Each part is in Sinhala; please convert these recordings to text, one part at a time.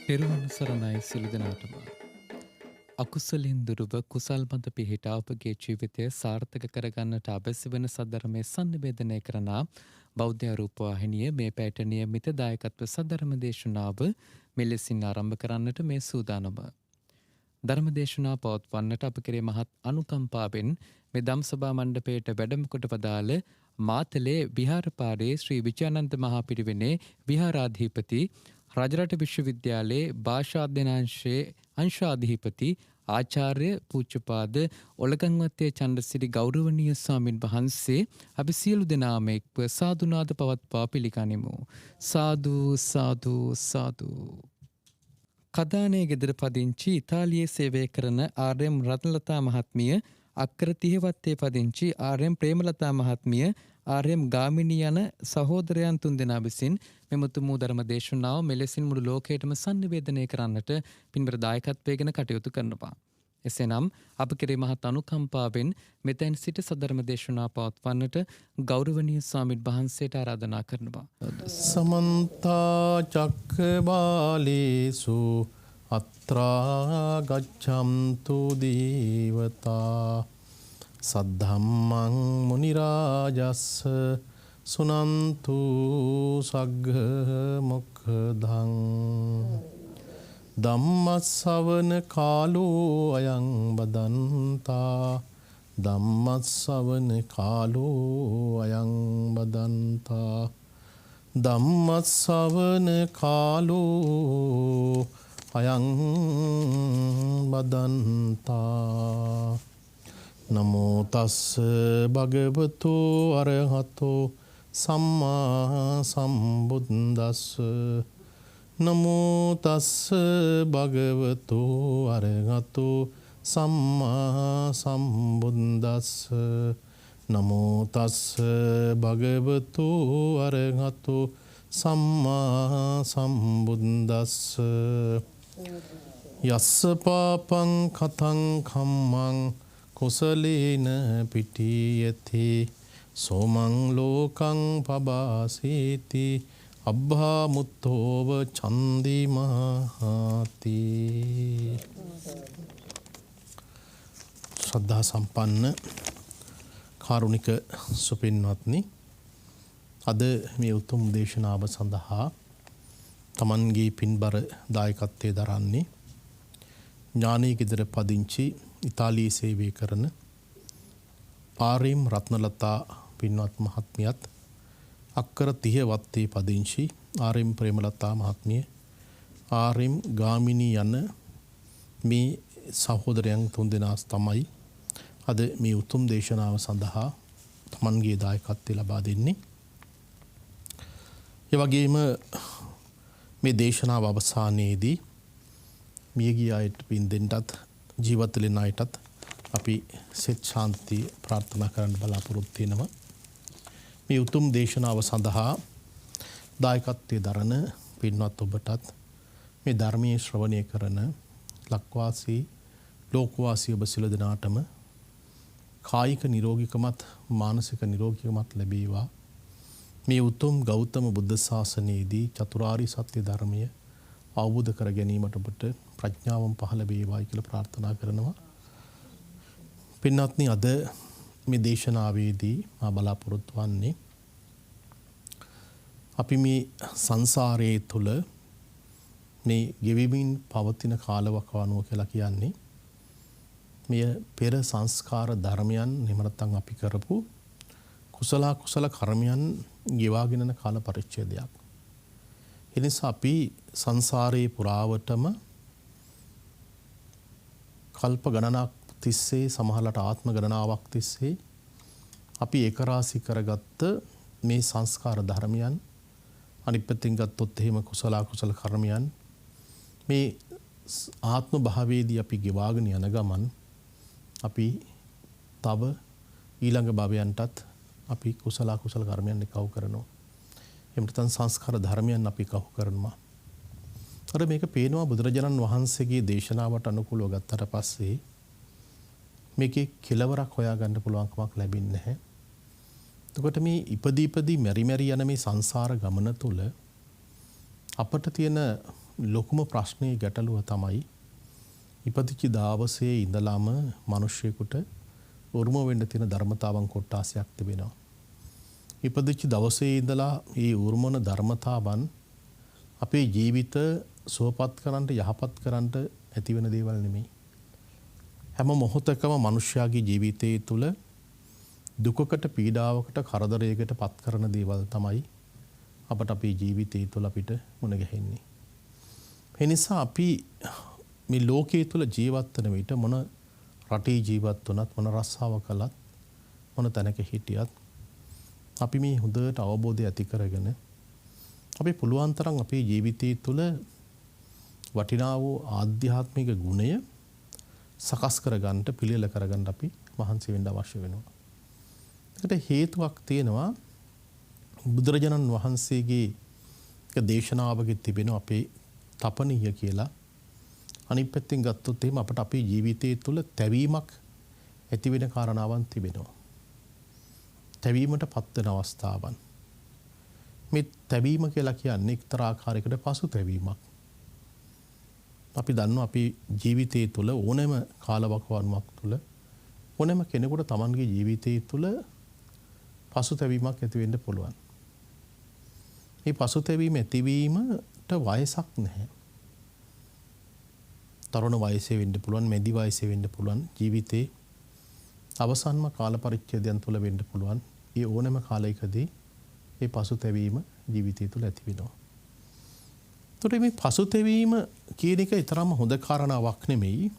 තෙරුවන් සරණයි සියලු දෙනාටම. අකුසලින් දුරුව කුසල් මත පිහිටා ඔබගේ ජීවිතය සාර්ථක කරගන්නට අවශ්‍ය වන සද්ධර්මයේ සංනිවේදනය කරන බෞද්ධ රූපවාහිනිය මේ පැයට නියමිත දායකත්ව සද්ධර්ම දේශනාව මෙලෙසින් ආරම්භ කරන්නට මේ සූදානම. ධර්ම දේශනා පවත්වන්නට අප කෙරේ මහත් අනුකම්පාවෙන් මේ ධම්සභා මණ්ඩපයට වැඩම කොට වදාළ මාතලේ විහාරපාරේ ශ්‍රී විජයානන්ද මහා පිරිවෙනේ විහාරාධිපති රජරට විශ්වවිද්‍යාලයේ භාෂා අධ්‍යනාංශයේ අංශාධිපති ආචාර්ය පූජ්‍යපාද ඔලගන්වත්තේ චන්ද්‍රසිරි ගෞරවනීය ස්වාමින් වහන්සේ අපි සියලු දෙනාම එක්ව සාදුනාද පවත්වා පිළිගනිමු. සාදු සාදු සාදු. කදානේ ගෙදර පදිංචි ඉතාලියේ සේවය කරන ආර්.එම්. රත්නලතා මහත්මිය, අක්කර තිහවත්තේ පදිංචි ආර්.එම්. ප්‍රේමලතා මහත්මිය, ආර්.එම්. ගාමිණී යන සහෝදරයන් තුන්දෙනා විසින් මෙම උතුම් ධර්ම දේශනාව මෙලෙසින් මුළු ලෝකයටම සංනිවේදනය කරන්නට පින්බර දායකත්වයෙන් කටයුතු කරනවා. එසේනම් අප කෙරේ මහත් අනුකම්පාවෙන් මෙතෙන් සිට සද්ධර්ම දේශනා පවත්වන්නට ගෞරවනීය ස්වාමීන් වහන්සේට ආරාධනා කරනවා. සමන්ත චක්කවාලේසු අත්‍රා ගච්ඡන්තු දේවතා සද්ධම්මං මුනි රාජස්ස සුනන්තු සග්ග මොක්ඛදං ධම්මස්සවන කාලෝ අයං බදන්තා ධම්මස්සවන කාලෝ අයං බදන්තා ධම්මස්සවන කාලෝ අයං බදන්තා නමෝ තස්ස භගවතු අරහතෝ සම්මා සම්බුද්දස්ස නමෝ තස්ස භගවතු අරහතෝ සම්මා සම්බුද්දස්ස නමෝ තස්ස භගවතු අරහතෝ සම්මා සම්බුද්දස්ස යස්ස පාපං කතං කම්මං කුසලේන පිටියති සෝමං ලෝකං පබාසීති අබ්බා මුත්තෝව චන්දිමහාති. ශ්‍රද්ධා සම්පන්න කාරුණික සුපින්වත්නි, අද මේ උතුම් දේශනාව සඳහා තමන්ගේ පින්බර දායකත්වයේ දරන්නේ ඥානී ගෙදර පදිංචි ඉතාලියේ සේවය කරන ආර්.එම්. රත්නලතා පින්වත් මහත්මියත්, අක්කර තිහවත්තේ පදිංචි ආර්.එම්. ප්‍රේමලතා මහත්මිය, ආර්.එම්. ගාමිණී යන මේ සහෝදරයන් තුන්දෙනා තමයි අද මේ උතුම් දේශනාව සඳහා තමන්ගේ දායකත්වය ලබා දෙන්නේ. ඒ වගේම මේ දේශනාව අවසානයේදී මියගිය අයට පින් දෙන්නත් ජීවත් වෙන අයටත් අපි සෙත් ශාන්තිය ප්‍රාර්ථනා කරන්න බලාපොරොත්තු වෙනවා. මේ උතුම් දේශනාව සඳහා දායකත්වයේ දරන පින්වත් ඔබටත්, මේ ධර්මයේ ශ්‍රවණය කරන ලක්වාසී ලෝකවාසී ඔබ සියලු දෙනාටම කායික නිරෝගීකමත් මානසික නිරෝගීකමත් ලැබේවා. මේ උතුම් ගෞතම බුද්ධ ශාසනයේදී චතුරාර්ය සත්‍ය ධර්මය අවබෝධ කර ගැනීමට ඔබට ප්‍රඥාවම පහළ වේවායි කියලා ප්‍රාර්ථනා කරනවා. පින්වත්නි, අද මේ දේශනාවේදී මා බලාපොරොත්තු වන්නේ අපි මේ සංසාරයේ තුල මේ ගෙවිමින් පවතින කාලවකවානුව කියලා කියන්නේ මෙය පෙර සංස්කාර ධර්මයන් එහෙම නැත්නම් අපි කරපු කුසල කර්මයන් ගෙවාගෙන යන කාල පරිච්ඡේදයක්. ඒ නිසා අපි සංසාරයේ පුරාවටම කල්ප ගණනක් තිස්සේ, සමහරවිට ආත්ම ගණනාවක් තිස්සේ අපි ඒකරාශි කරගත්ත මේ සංස්කාර ධර්මයන්, අනිත් පැත්තෙන් ගත්තොත් එහෙම කුසල කර්මයන් මේ ආත්ම භාවයේදී අපි ගෙවාගෙන යන ගමන් අපි තව ඊළඟ භවයන්ටත් අපි කුසල කර්මයන් එකව කරනවා. එහෙම නැත්නම් සංස්කාර ධර්මයන් අපි එකව කරනවා. අර මේක පේනවා බුදුරජාණන් වහන්සේගේ දේශනාවට අනුකූලව ගත්තට පස්සේ මේකේ කෙලවරක් හොයාගන්න පුළුවන් කමක් ලැබෙන්නේ නැහැ. එතකොට මේ ඉපදී මෙරි යන මේ සංසාර ගමන තුල අපට තියෙන ලොකුම ප්‍රශ්නේ ගැටලුව තමයි ඉපදිච්ච දවසේ ඉඳලාම මිනිස්සෙකුට උරුම වෙන්න තියෙන ධර්මතාවන් කොටාසයක් තිබෙනවා. ඉපදිච්ච දවසේ ඉඳලා මේ උරුමන ධර්මතාවන් අපේ ජීවිත සුවපත් කරන්න යහපත් කරන්න ඇති වෙන දේවල් නෙමෙයි. හැම මොහොතකම මිනිස්යාගේ ජීවිතයේ තුල දුකකට පීඩාවකට කරදරයකට පත් කරන දේවල් තමයි අපට අපේ ජීවිතය තුළ අපිට මුණ ගැහෙන්නේ. ඒ නිසා අපි මේ ලෝකයේ තුළ ජීවත් වෙන විට මොන රටේ ජීවත් වුණත් මොන රස්සාව කළත් මොන තැනක හිටියත් අපි මේ හොඳට අවබෝධය ඇති කරගෙන අපි පුළුවන් තරම් අපේ ජීවිතය තුළ වටිනා වූ ආධ්‍යාත්මික ගුණය සකස් කරගන්න පිළියෙල කරගන්න අපි මහන්සි වෙන්න අවශ්‍ය වෙනවා. ඒකට හේතුවක් තියෙනවා. බුදුරජාණන් වහන්සේගේ එක දේශනාවක තිබෙන අපේ තපනීය කියලා. අනිත් පැත්තෙන් ගත්තොත් එහෙම අපට අපේ ජීවිතය තුළ තැවීමක් ඇති වෙන කාරණාවන් තිබෙනවා. තැවීමට පත් වෙන අවස්ථාවන්. මේ තැවීම කියලා කියන්නේ එක්තරා ආකාරයකට පසුතැවීමක්. අපි දන්නවා අපේ ජීවිතය තුළ ඕනෑම කාලවකවානුවක් තුළ ඕනෑම කෙනෙකුට තමන්ගේ ජීවිතය තුළ පසුතැවීමක් ඇති වෙන්න පුළුවන්. මේ පසුතැවීම ඇතිවීමට වයසක් නැහැ. තරුණ වයසේ වෙන්න පුළුවන්, මැදි වයසේ වෙන්න පුළුවන්, ජීවිතේ අවසන්ම කාල පරිච්ඡේදයන් තුළ වෙන්න පුළුවන්. ඒ ඕනෑම කාලයකදී මේ පසුතැවීම ජීවිතය තුළ ඇති වෙනවා. ඒතකොට මේ පසුතැවීම කියන එක ඊතරම් හොඳ කාරණාවක් නෙමෙයි.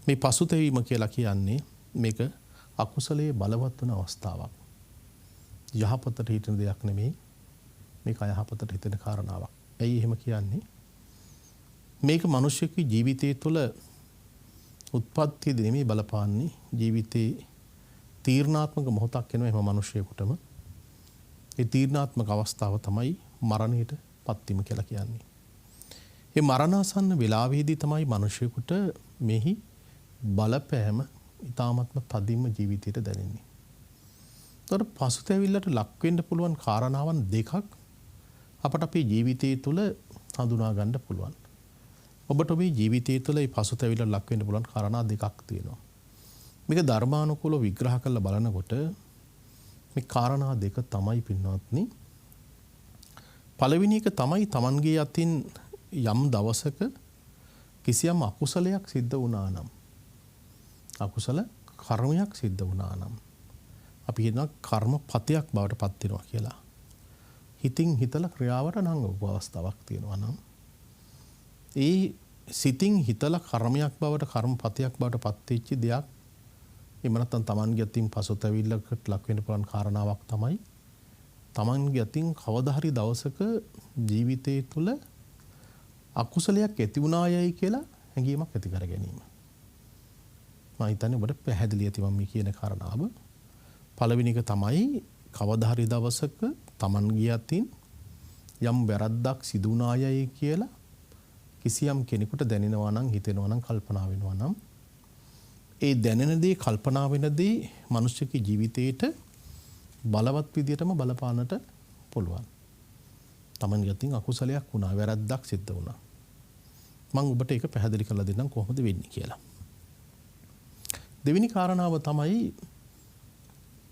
මේ පසුතැවීම කියලා කියන්නේ මේක අකුසලයේ බලවත් වෙන අවස්ථාවක්. යහපතට හිතන දෙයක් නෙමෙයි. මේක අයහපතට හිතෙන කාරණාවක්. ඇයි එහෙම කියන්නේ? මේක මිනිස්සුගේ ජීවිතය තුළ උත්පත්තියදී නෙමෙයි බලපාන්නේ. ජීවිතේ තීර්ණාත්මක මොහොතක් වෙනවා එහෙම මිනිස්සෙකුටම. ඒ තීර්ණාත්මක අවස්ථාව තමයි මරණයට පත්වීම කියලා කියන්නේ. මේ මරණාසන්න වේලාවේදී තමයි මිනිස්සෙකුට මෙහි බලපෑම ඊ타ත්ම තදින්ම ජීවිතයට දැනෙන්නේ. ඒතර පසුතැවිල්ලට ලක් වෙන්න පුළුවන් කාරණාවන් දෙකක් අපට අපේ ජීවිතය තුළ හඳුනා ගන්න පුළුවන්. ඔබට ඔබේ ජීවිතය තුළ මේ පසුතැවිල්ලට ලක් වෙන්න පුළුවන් කාරණා දෙකක් තියෙනවා. මේක ධර්මානුකූලව විග්‍රහ කරලා බලනකොට මේ කාරණා දෙක තමයි පින්වත්නි. පළවෙනි එක තමයි Tamanගේ අතින් යම් දවසක කිසියම් අකුසලයක් සිද්ධ වුණා නම්, අකුසල කර්මයක් සිද්ධ වුණා නම් අපි කියනවා කර්මපතයක් බවට පත් වෙනවා කියලා. හිතින් හිතලා ක්‍රියාවට නංගපු අවස්ථාවක් තියෙනවා නම් ඒ සිතින් හිතලා කර්මයක් බවට කර්මපතයක් බවට පත් වෙච්ච දෙයක් එහෙම නැත්නම් Tamanගේ අතින් පසුතැවිල්ලකට ලක් වෙන්න පුළුවන් කාරණාවක් තමයි Tamanගේ අතින් කවදා හරි දවසක ජීවිතයේ තුල අකුසලයක් ඇති වුණායයි කියලා හැඟීමක් ඇති කර ගැනීම. මම හිතන්නේ ඔබට පැහැදිලි ඇති මම කියන කාරණාව. පළවෙනි එක තමයි කවදා හරි දවසක Tamanගේ අතින් යම් වැරද්දක් සිදු වුණායයි කියලා කිසියම් කෙනෙකුට දැනෙනවා නම්, හිතෙනවා නම්, කල්පනා වෙනවා නම් ඒ දැනෙන දේ, කල්පනා වෙන දේ මිනිස්සුගේ ජීවිතේට බලවත් විදියටම බලපාන්නට පුළුවන්. Tamanගේ අතින් අකුසලයක් වුණා, වැරද්දක් සිද්ධ වුණා. මම ඔබට ඒක පැහැදිලි කරලා දෙන්නම් කොහොමද වෙන්නේ කියලා. දෙවෙනි කාරණාව තමයි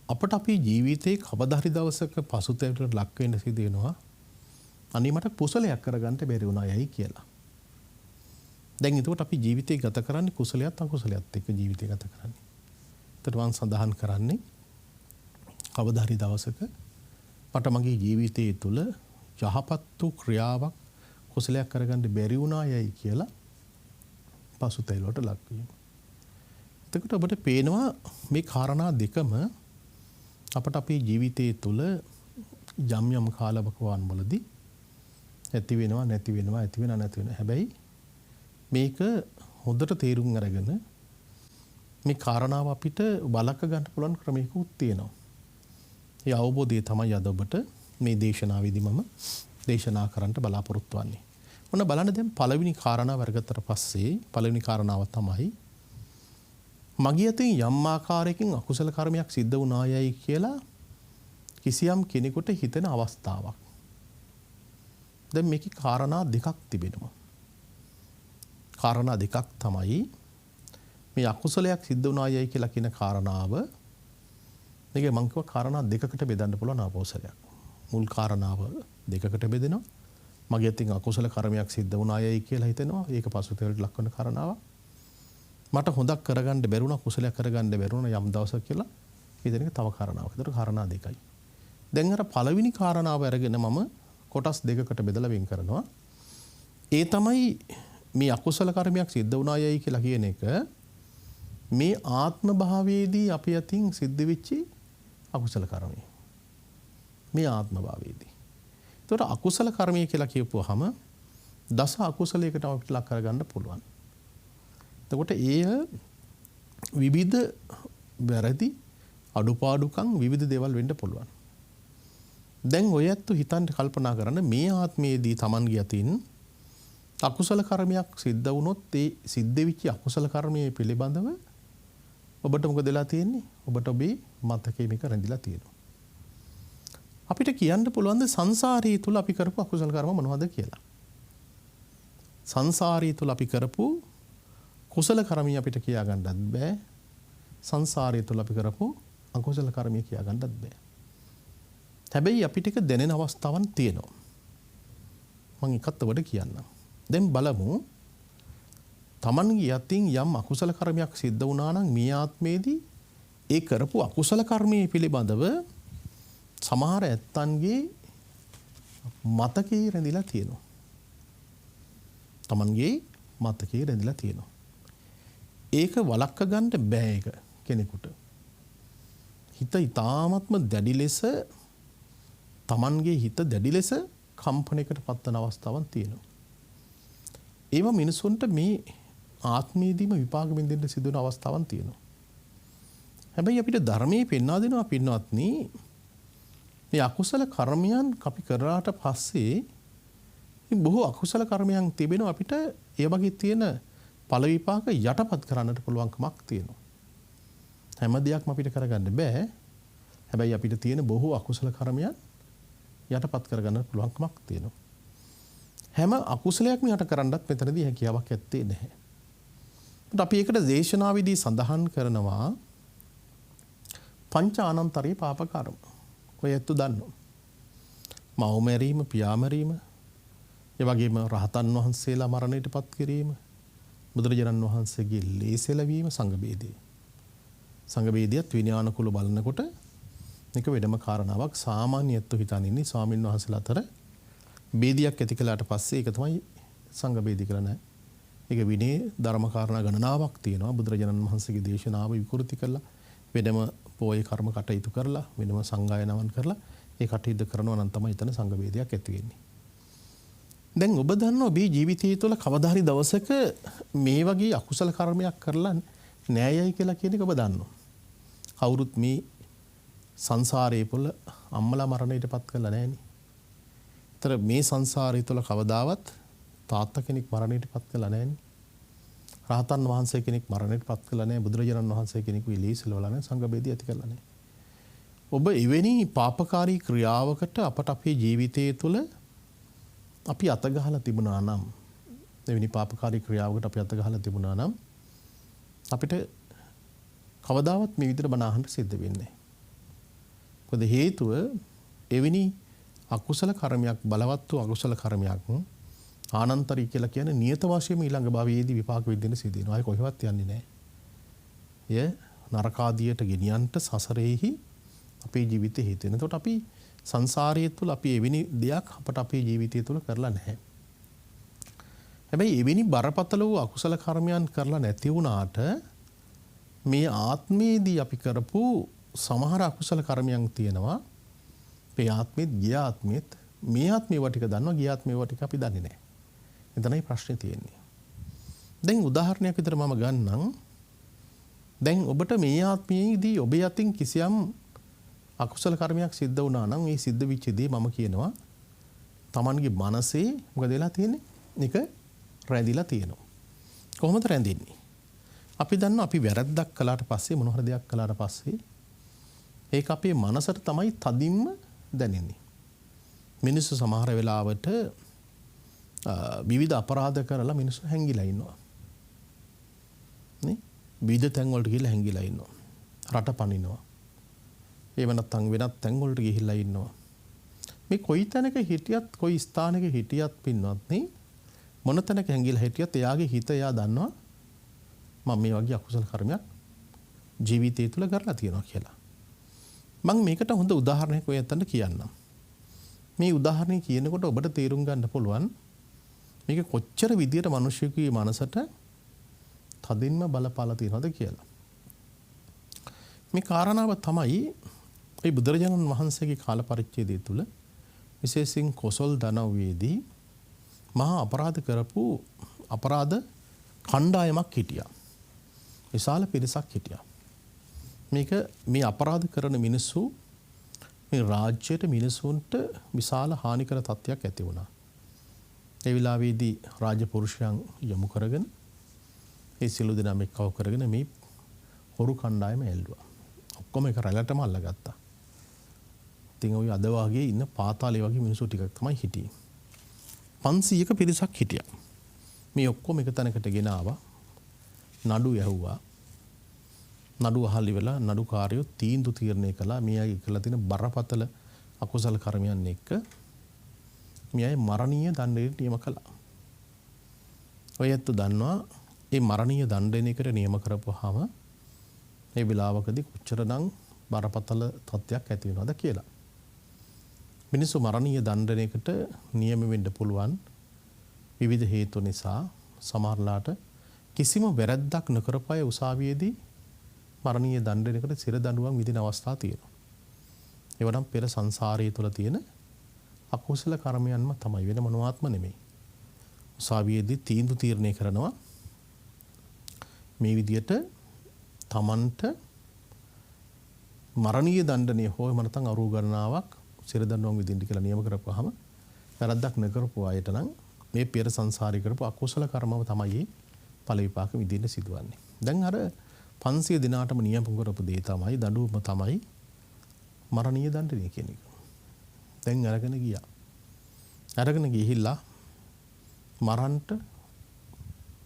අපට අපේ ජීවිතේ කවදා හරි දවසක පසුතැවිල්ලට ලක් වෙන්න සිදු වෙනවා. අනේ මට කුසලයක් කරගන්න බැරි වුණා යයි කියලා. දැන් එතකොට අපි ජීවිතේ ගත කරන්නේ කුසලයක් අකුසලයක් එක්ක ජීවිතේ ගත කරන්නේ. ඒතර මම සඳහන් කරන්නේ කවදා හරි දවසක මට මගේ ජීවිතයේ තුල යහපත් වූ ක්‍රියාවක් කුසලයක් කරගන්න බැරි වුණා යයි කියලා පසුතැවිල්ලට ලක් වීම. එතකොට ඔබට පේනවා මේ කාරණා දෙකම අපට අපේ ජීවිතයේ තුල යම් යම් කාලවකවාන් වලදී ඇති වෙනවා, නැති වෙනවා, ඇති වෙනවා, නැති වෙනවා. හැබැයි මේක හොඳට තේරුම් අරගෙන මේ කාරණාව අපිට බලක ගන්න පුළුවන් ක්‍රමයකුත් තියෙනවා. ඒ අවබෝධය තමයි අද ඔබට මේ දේශනාවේදී මම දේශනා කරන්න බලාපොරොත්තු වෙන්නේ. මොන බලන්න දැන් පළවෙනි කාරණාව අරගත්තට පස්සේ පළවෙනි කාරණාව තමයි මගේ අතින් යම් ආකාරයකින් අකුසල කර්මයක් සිද්ධ වුණායයි කියලා කිසියම් කෙනෙකුට හිතෙන අවස්ථාවක්. දැන් මේකේ කාරණා දෙකක් තිබෙනවා. කාරණා දෙකක් තමයි මේ අකුසලයක් සිද්ධ වුණායයි කියලා කියන කාරණාව. මේකේ මම කිව්වා කාරණා දෙකකට බෙදන්න පුළුවන් ආපෝසලයක්. මුල් කාරණාව දෙකකට බෙදෙනවා. මගේ අතින් අකුසල කර්මයක් සිද්ධ වුණායයි කියලා හිතෙනවා. ඒක පසුතැවිල්ලට ලක් වෙන කාරණාවක්. මට හොඳක් කරගන්න බැරුණා කුසලයක් කරගන්න බැරුණා යම් දවසක කියලා හිතන එක තව කාරණාවක්. ඒතර කාරණා දෙකයි. දැන් අර පළවෙනි කාරණාව අරගෙන මම කොටස් දෙකකට බෙදලා වෙන් කරනවා. ඒ තමයි මේ අකුසල කර්මයක් සිද්ධ වුණායයි කියලා කියන එක මේ ආත්ම භාවයේදී අපි අතින් සිද්ධ වෙච්ච අකුසල කර්මය. මේ ආත්ම භාවයේදී. ඒතකොට අකුසල කර්මය කියලා කියපුවාම දස අකුසලයකට අපිට ලක් කරගන්න පුළුවන්. එතකොට ඒ විවිධ වැරදි අඩුපාඩුකම් විවිධ දේවල් වෙන්න පුළුවන්. දැන් ඔය ඇත්ත හිතන්න කල්පනා කරන්න මේ ආත්මයේදී Tamanගේ අතින් අකුසල කර්මයක් සිද්ධ වුණොත් ඒ සිද්ධ වෙච්ච අකුසල කර්මයේ පිළිබඳව ඔබට මොකද වෙලා තියෙන්නේ? ඔබට ඔබේ මතකයේ මේක රැඳිලා තියෙනවා. අපිට කියන්න පුළුවන් ද සංසාරයේ තුල අපි කරපු අකුසල කර්ම මොනවද කියලා? සංසාරයේ තුල අපි කරපු කුසල කර්මී අපිට කියා ගන්නත් බෑ. සංසාරයේ තුල අපි කරපු අකුසල කර්මී කියා ගන්නත් බෑ. හැබැයි අපිට එක දැනෙන අවස්ථාවක් තියෙනවා. මම එකත් ඔබට කියන්නම්. දැන් බලමු Tamanගේ යතින් යම් අකුසල කර්මයක් සිද්ධ වුණා නම් මේ ආත්මේදී ඒ කරපු අකුසල කර්මයේ පිළිබඳව සමහර ඇත්තන්ගේ මතකයේ රැඳිලා තියෙනවා. Tamanගේ මතකයේ රැඳිලා තියෙනවා. ඒක වළක්ව ගන්න බෑ ඒක කෙනෙකුට. හිත ඊ타ත්ම දැඩි ලෙස Tamanගේ හිත දැඩි ලෙස කම්පණයකට පත්වන අවස්ථාවක් තියෙනවා. ඒවා මිනිසුන්ට මේ ආත්මයේදීම විපාක විඳින්න සිදු වෙන අවස්ථාවක් තියෙනවා. හැබැයි අපිට ධර්මයේ පෙන්වා දෙනවා පින්වත්නි මේ අකුසල කර්මයන් අපි කරාට පස්සේ බොහෝ අකුසල කර්මයන් තිබෙනවා අපිට ඒ වගේ තියෙන ඵල විපාක යටපත් කරන්නට පුළුවන්කමක් තියෙනවා. හැම දෙයක්ම අපිට කරගන්න බෑ. හැබැයි අපිට තියෙන බොහෝ අකුසල කර්මයන් යටපත් කරගන්න පුළුවන්කමක් තියෙනවා. හැම අකුසලයක්ම යට කරන්නත් මෙතනදී හැකියාවක් ඇත්තේ නැහැ. අපි ඒකට දේශනාවේදී සඳහන් කරනවා පංච ආනන්තරී පාප කර්ම. ඔය ඇත්ත දන්නවා. මව මැරීම, පියා මැරීම, ඒ වගේම රහතන් වහන්සේලා මරණයටපත් කිරීම, බුදුරජාණන් වහන්සේගේ ලේසෙලවීම, සංඝ බේදය. සංඝ බේදයත් විනයානුකූල බලනකොට මේක වෙනම කාරණාවක්. සාමාන්‍යත්ව හිතන් ඉන්නේ ස්වාමින් වහන්සේලා අතර බේදයක් ඇති කළාට පස්සේ ඒක තමයි සංඝ බේදය කියලා නෑ. ඒක විනය ධර්ම කාරණා ගණනාවක් තියෙනවා. බුදුරජාණන් වහන්සේගේ දේශනාව විකෘති කළා වෙනම පොයේ කර්ම කටයුතු කරලා වෙනම සංගායනාවන් කරලා ඒ කටයුතු කරනවා නම් තමයි එතන සංඝ බේදයක් ඇති වෙන්නේ. දැන් ඔබ දන්නවා මේ ජීවිතය තුළ කවදා හරි දවසක මේ වගේ අකුසල කර්මයක් කරලා නෑයයි කියලා කියන එක ඔබ දන්නවා. කවුරුත් මේ සංසාරයේ පුළ අම්මලා මරණයටපත් කරලා නෑනේ. ඒතර මේ සංසාරය තුළ කවදාවත් තාත්තා කෙනෙක් මරණයටපත් කළා නෑනේ. රහතන් වහන්සේ කෙනෙක් මරණයටපත් කළා නෑ. බුදුරජාණන් වහන්සේ කෙනෙකු ඉලීසලවලා නෑ. සංඝ බේදය ඇති කළා නෑ. ඔබ එවැනි පාපකාරී ක්‍රියාවකට අපට අපේ ජීවිතයේ තුළ අපි අතගහලා තිබුණා නම් එවැනි පාපකාරී ක්‍රියාවකට අපි අතගහලා තිබුණා නම් අපිට කවදාවත් මේ විදිහට බණ අහන්න සිද්ධ වෙන්නේ නැහැ. මොකද හේතුව එවැනි අකුසල කර්මයක් බලවත් වූ අකුසල කර්මයක් ආනන්තරී කියලා කියන්නේ නියත වශයෙන්ම ඊළඟ භවයේදී විපාක විඳින්න සිදු වෙනවා. ඒක කොහෙවත් යන්නේ නැහැ. එය නරකාදියට ගෙනියන්නට සසරේහි අපේ ජීවිතේ හේතු වෙන. එතකොට අපි සංසාරයේ තුල අපි එවැනි දෙයක් අපට අපේ ජීවිතය තුල කරලා නැහැ. හැබැයි එවැනි බරපතල වූ අකුසල කර්මයන් කරලා නැති වුණාට මේ ආත්මයේදී අපි කරපු සමහර අකුසල කර්මයන් තියෙනවා. මේ ආත්මෙත් ගිය ආත්මෙත් මේ ආත්මේ වට ටික දන්නවා ගිය ආත්මේ වට ටික අපි දන්නේ නැහැ. එතනයි ප්‍රශ්නේ තියෙන්නේ. දැන් උදාහරණයක් විතර මම ගන්නම්. දැන් ඔබට මේ ආත්මයේදී ඔබේ අතින් කිසියම් අකුසල කර්මයක් සිද්ධ වුණා නම් ඒ සිද්ධ වෙච්ච දේ මම කියනවා Tamanගේ මනසේ මොකද වෙලා තියෙන්නේ? ඒක රැඳිලා තියෙනවා. කොහොමද රැඳෙන්නේ? අපි දන්නවා අපි වැරද්දක් කළාට පස්සේ මොන හරි දෙයක් කළාට පස්සේ ඒක අපේ මනසට තමයි තදින්ම දැනෙන්නේ. මිනිස්සු සමහර වෙලාවට විවිධ අපරාධ කරලා මිනිස්සු හැංගිලා ඉන්නවා. විවිධ තැන් වලට ගිහිල්ලා හැංගිලා ඉන්නවා. රට පනිනවා. ඒව නැත්නම් වෙනත් තැන් වලට ගිහිල්ලා ඉන්නවා. මේ කොයි තැනක හිටියත් කොයි ස්ථානයක හිටියත් පින්වත්නි මොන තැනක හැංගිලා හිටියත් එයාගේ හිත එයා දන්නවා මම මේ වගේ අකුසල කර්මයක් ජීවිතය තුළ කරලා තියෙනවා කියලා. මම මේකට හොඳ උදාහරණයක් ඔයයන්ට කියන්නම්. මේ උදාහරණය කියනකොට ඔබට තේරුම් ගන්න පුළුවන් මේක කොච්චර විදියට මිනිස්සුගේ මනසට තදින්ම බලපාලා තියෙනවද කියලා. මේ කාරණාව තමයි ඒ බුදුරජාණන් වහන්සේගේ කාල පරිච්ඡේදය තුළ විශේෂයෙන් කොසල් දනව්වේදී මහා අපරාධ කරපු අපරාධ කණ්ඩායමක් හිටියා. විශාල පිරිසක් හිටියා. මේක මේ අපරාධ කරන මිනිස්සු මේ රාජ්‍යයට මිනිසුන්ට විශාල හානිකර තත්ත්වයක් ඇති වුණා. ඒ වෙලාවේදී රාජපුරුෂයන් යොමු කරගෙන ඒ සිළු දෙනාම එක්කව කරගෙන මේ හොරු කණ්ඩායම ඇල්ලුවා. ඔක්කොම එක රැළටම අල්ලගත්තා. ඉතින් ওই අද වාගේ ඉන්න පාතාලේ වගේ මිනිස්සු ටිකක් තමයි හිටියේ. 500ක පිරිසක් හිටියා. මේ ඔක්කොම එක තැනකට ගෙන ආවා. නඩු ඇහුවා. නඩු අහලි වෙලා නඩුකාරයෝ තීන්දුව තීරණය කළා මේ අය කළා තියෙන බරපතල අකුසල කර්මයන් එක්ක මේ අය මරණීය දඬුවමට නියම කළා. ඔයත් දන්නවා මේ මරණීය දඬුවමකට නියම කරපුවාම මේ විලාවකදී කොච්චරනම් බරපතල තත්ත්වයක් ඇති වෙනවද කියලා. මිනිස්සු මරණීය දඬුවමකට නියම වෙන්න පුළුවන් විවිධ හේතු නිසා සමහරලාට කිසිම වැරැද්දක් නොකරපු අය උසාවියේදී මරණීය දඬුවමකට සිර දඬුවම් විදින අවස්ථා තියෙනවා. ඒව නම් පෙර සංසාරයේ තුල තියෙන අකුසල කර්මයන්ම තමයි වෙන මොනවාත්ම නෙමෙයි. උසාවියේදී තීන්දුව තීරණය කරනවා මේ විදියට තමන්ට මරණීය දඬුවමය හෝ එහෙම නැත්නම් අරුව ගණනාවක් සිර දඬුවම් විදින්න කියලා නියම කරපුවාම වැරද්දක් නොකරපු අයට නම් මේ පෙර සංසාරේ කරපු අකුසල කර්මව තමයි ඵල විපාක විඳින්න සිදුවන්නේ. දැන් අර 500 දිනාටම නියම කරපු දේ තමයි දඬුවම තමයි මරණීය දඬුවම කියන එක. දැන් අරගෙන ගියා. අරගෙන ගිහිල්ලා මරන්ට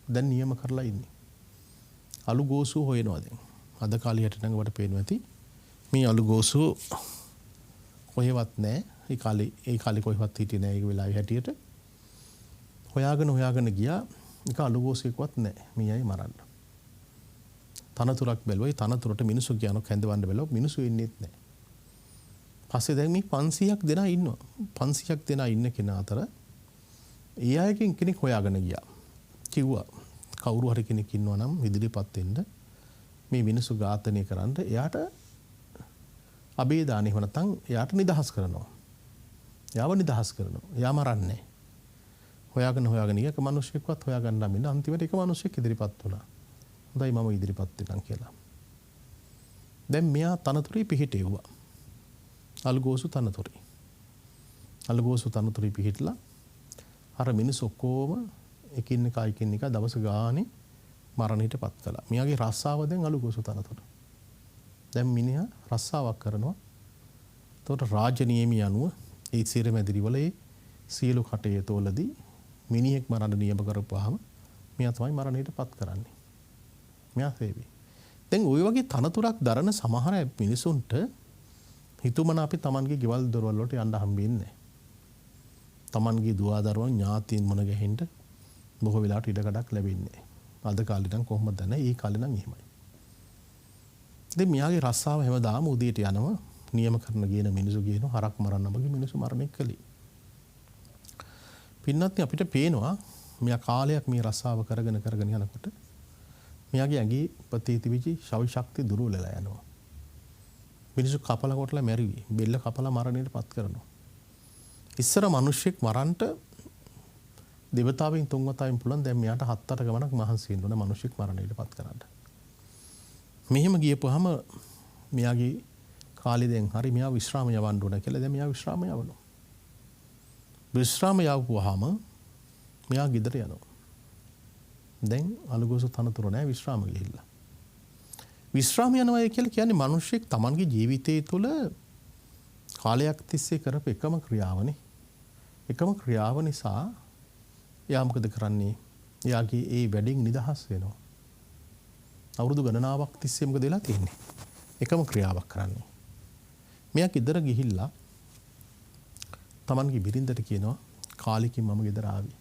දැන් නියම කරලා ඉන්නේ. අලු ගෝසුව හොයනවා දැන්. අද කාලේ හැට නම් ඔබට පේනවා ඇති. මේ අලු ගෝසුව කොහෙවත් නැහැ. ඒ කාලේ කොහෙවත් හිටියේ නැහැ ඒ වෙලාවේ හැටියට. හොයාගෙන ගියා. ඒක අලු ගෝසුවෙක්වත් නැහැ. මේ අය මරන්න. තනතුරක් බැලුවයි තනතුරට මිනිස්සු කියනවා කැඳවන්න බැලුවා මිනිස්සු ඉන්නේත් නැහැ. පස්සේ දැන් මේ 500ක් දෙනා ඉන්නවා. 500ක් දෙනා ඉන්න කෙනා අතර ඒ අයකින් කෙනෙක් හොයාගෙන ගියා. කිව්වා කවුරු හරි කෙනෙක් ඉන්නවා නම් ඉදිරිපත් වෙන්න මේ මිනිස්සු ඝාතනය කරන්න එයාට අබේදානෙ නැත්නම් එයාට නිදහස් කරනවා. එයාව නිදහස් කරනවා. එයා මරන්නේ. හොයාගෙන ගියක මිනිස්සෙක්වත් හොයාගන්න නම් අන්තිමට එක මිනිස්සෙක් ඉදිරිපත් වුණා. හොඳයි මම ඉදිරිපත් වෙනම් කියලා. දැන් මෙයා තනතුරේ පිහිටෙව්වා. අල්ගෝසු තනතුරේ. අල්ගෝසු තනතුරේ පිහිටලා අර මිනිස්සු ඔක්කොම එකින් එක දවස් ගානේ මරණයට පත් කළා. මෙයාගේ රස්සාව දැන් අල්ගෝසු තනතුර. දැන් මිනිහා රස්සාවක් කරනවා. එතකොට රාජ්‍ය නියමී අනුව ඒ සිරමැදිරිවල ඒ සියලු කටයුතුවලදී මිනිහෙක් මරන්න නියම කරපුවාම මෙයා තමයි මරණයට පත් කරන්නේ. මෙයා සේවි. දැන් ওই වගේ තනතුරක් දරන සමහර මිනිසුන්ට හිතුමන අපි Tamanගේ ගෙවල් දොරවල් වලට යන්න හම්බෙන්නේ නැහැ. Tamanගේ දුව දරුවන් ඥාතීන් මොන ගැහෙන්න බොහෝ වෙලාවට ඉඩකඩක් ලැබෙන්නේ නැහැ. අද කාලේ නම් කොහොමද නැහැ. ඒ කාලේ නම් එහෙමයි. ඉතින් මෙයාගේ රස්සාව හැමදාම උදේට යනවා නියම කරන ගියන මිනිසු කියනවා හරක් මරන්න වගේ මිනිසු මරණය කළේ. පින්නත් අපිට පේනවා මෙයා කාලයක් මේ රස්සාව කරගෙන යනකොට මෙයාගේ ඇඟේ ප්‍රතිවිචි ශව ශක්තිය දුර්වල වෙලා යනවා. මිනිස්සු කපලා කොටලා මැරුවි. බෙල්ල කපලා මරණයට පත් කරනවා. ඉස්සර මිනිස්සෙක් මරන්නට දෙවතාවෙන් තුන් වතාවෙන් පුළුවන් දැන් මෙයාට 7-8 ගමනක් මහන්සි වෙන්න ඕන මිනිස්සෙක් මරණයට පත් කරන්න. මෙහෙම ගියපුවාම මෙයාගේ කාලේ දැන් හරි මෙයා විශ්‍රාම යවන්න ඕන කියලා දැන් මෙයා විශ්‍රාම යවනවා. විශ්‍රාම යවපුවාම මෙයා ගෙදර යනවා. දැන් අලුගෝසු තනතුර නැහැ විශ්‍රාම ගිහිල්ලා. විශ්‍රාම යනවා කියලා කියන්නේ මිනිස්සෙක් Tamanගේ ජීවිතය තුළ කාලයක් තිස්සේ කරපු එකම ක්‍රියාවනේ. එකම ක්‍රියාව නිසා එයා මොකද කරන්නේ? එයාගේ ඒ වැඩෙන් නිදහස් වෙනවා. අවුරුදු ගණනාවක් තිස්සේ මොකද වෙලා තියෙන්නේ? එකම ක්‍රියාවක් කරන්නේ. මෙයා ගෙදර ගිහිල්ලා තමන්ගේ බිරිඳට කියනවා කාලෙකින් මම ගෙදර ආවි.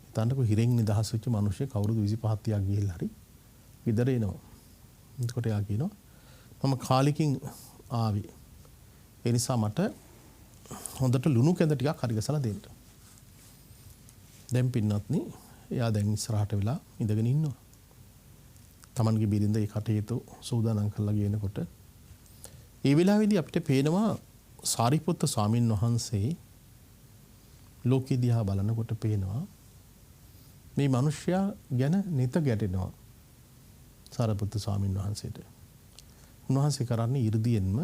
හිතන්නකෝ හිරෙන් නිදහස් වෙච්ච මිනිහෙක් අවුරුදු 25 30ක් ගිහිල්ලා හරි ගෙදර එනවා. එතකොට එයා කියනවා මම කාලෙකින් ආවි. ඒ නිසා මට හොඳට ලුණු කැඳ ටිකක් හරි ගසලා දෙන්න. දැන් පින්නත්නි එයා දැන් ඉස්සරහට වෙලා ඉඳගෙන ඉන්නවා. තමන්ගේ බිරිඳ ඒ කටයුතු සූදානම් කරලා ගෙනකොට ඒ වෙලාවේදී අපිට පේනවා සාරිපුත්ත ස්වාමීන් වහන්සේ ලෝකෙ දිහා බලනකොට පේනවා මේ මිනිසයා ගැන නිත ගැටෙනවා සාරිපුත්ත ස්වාමීන් වහන්සේට. උන්වහන්සේ කරන්නේ 이르දියෙන්ම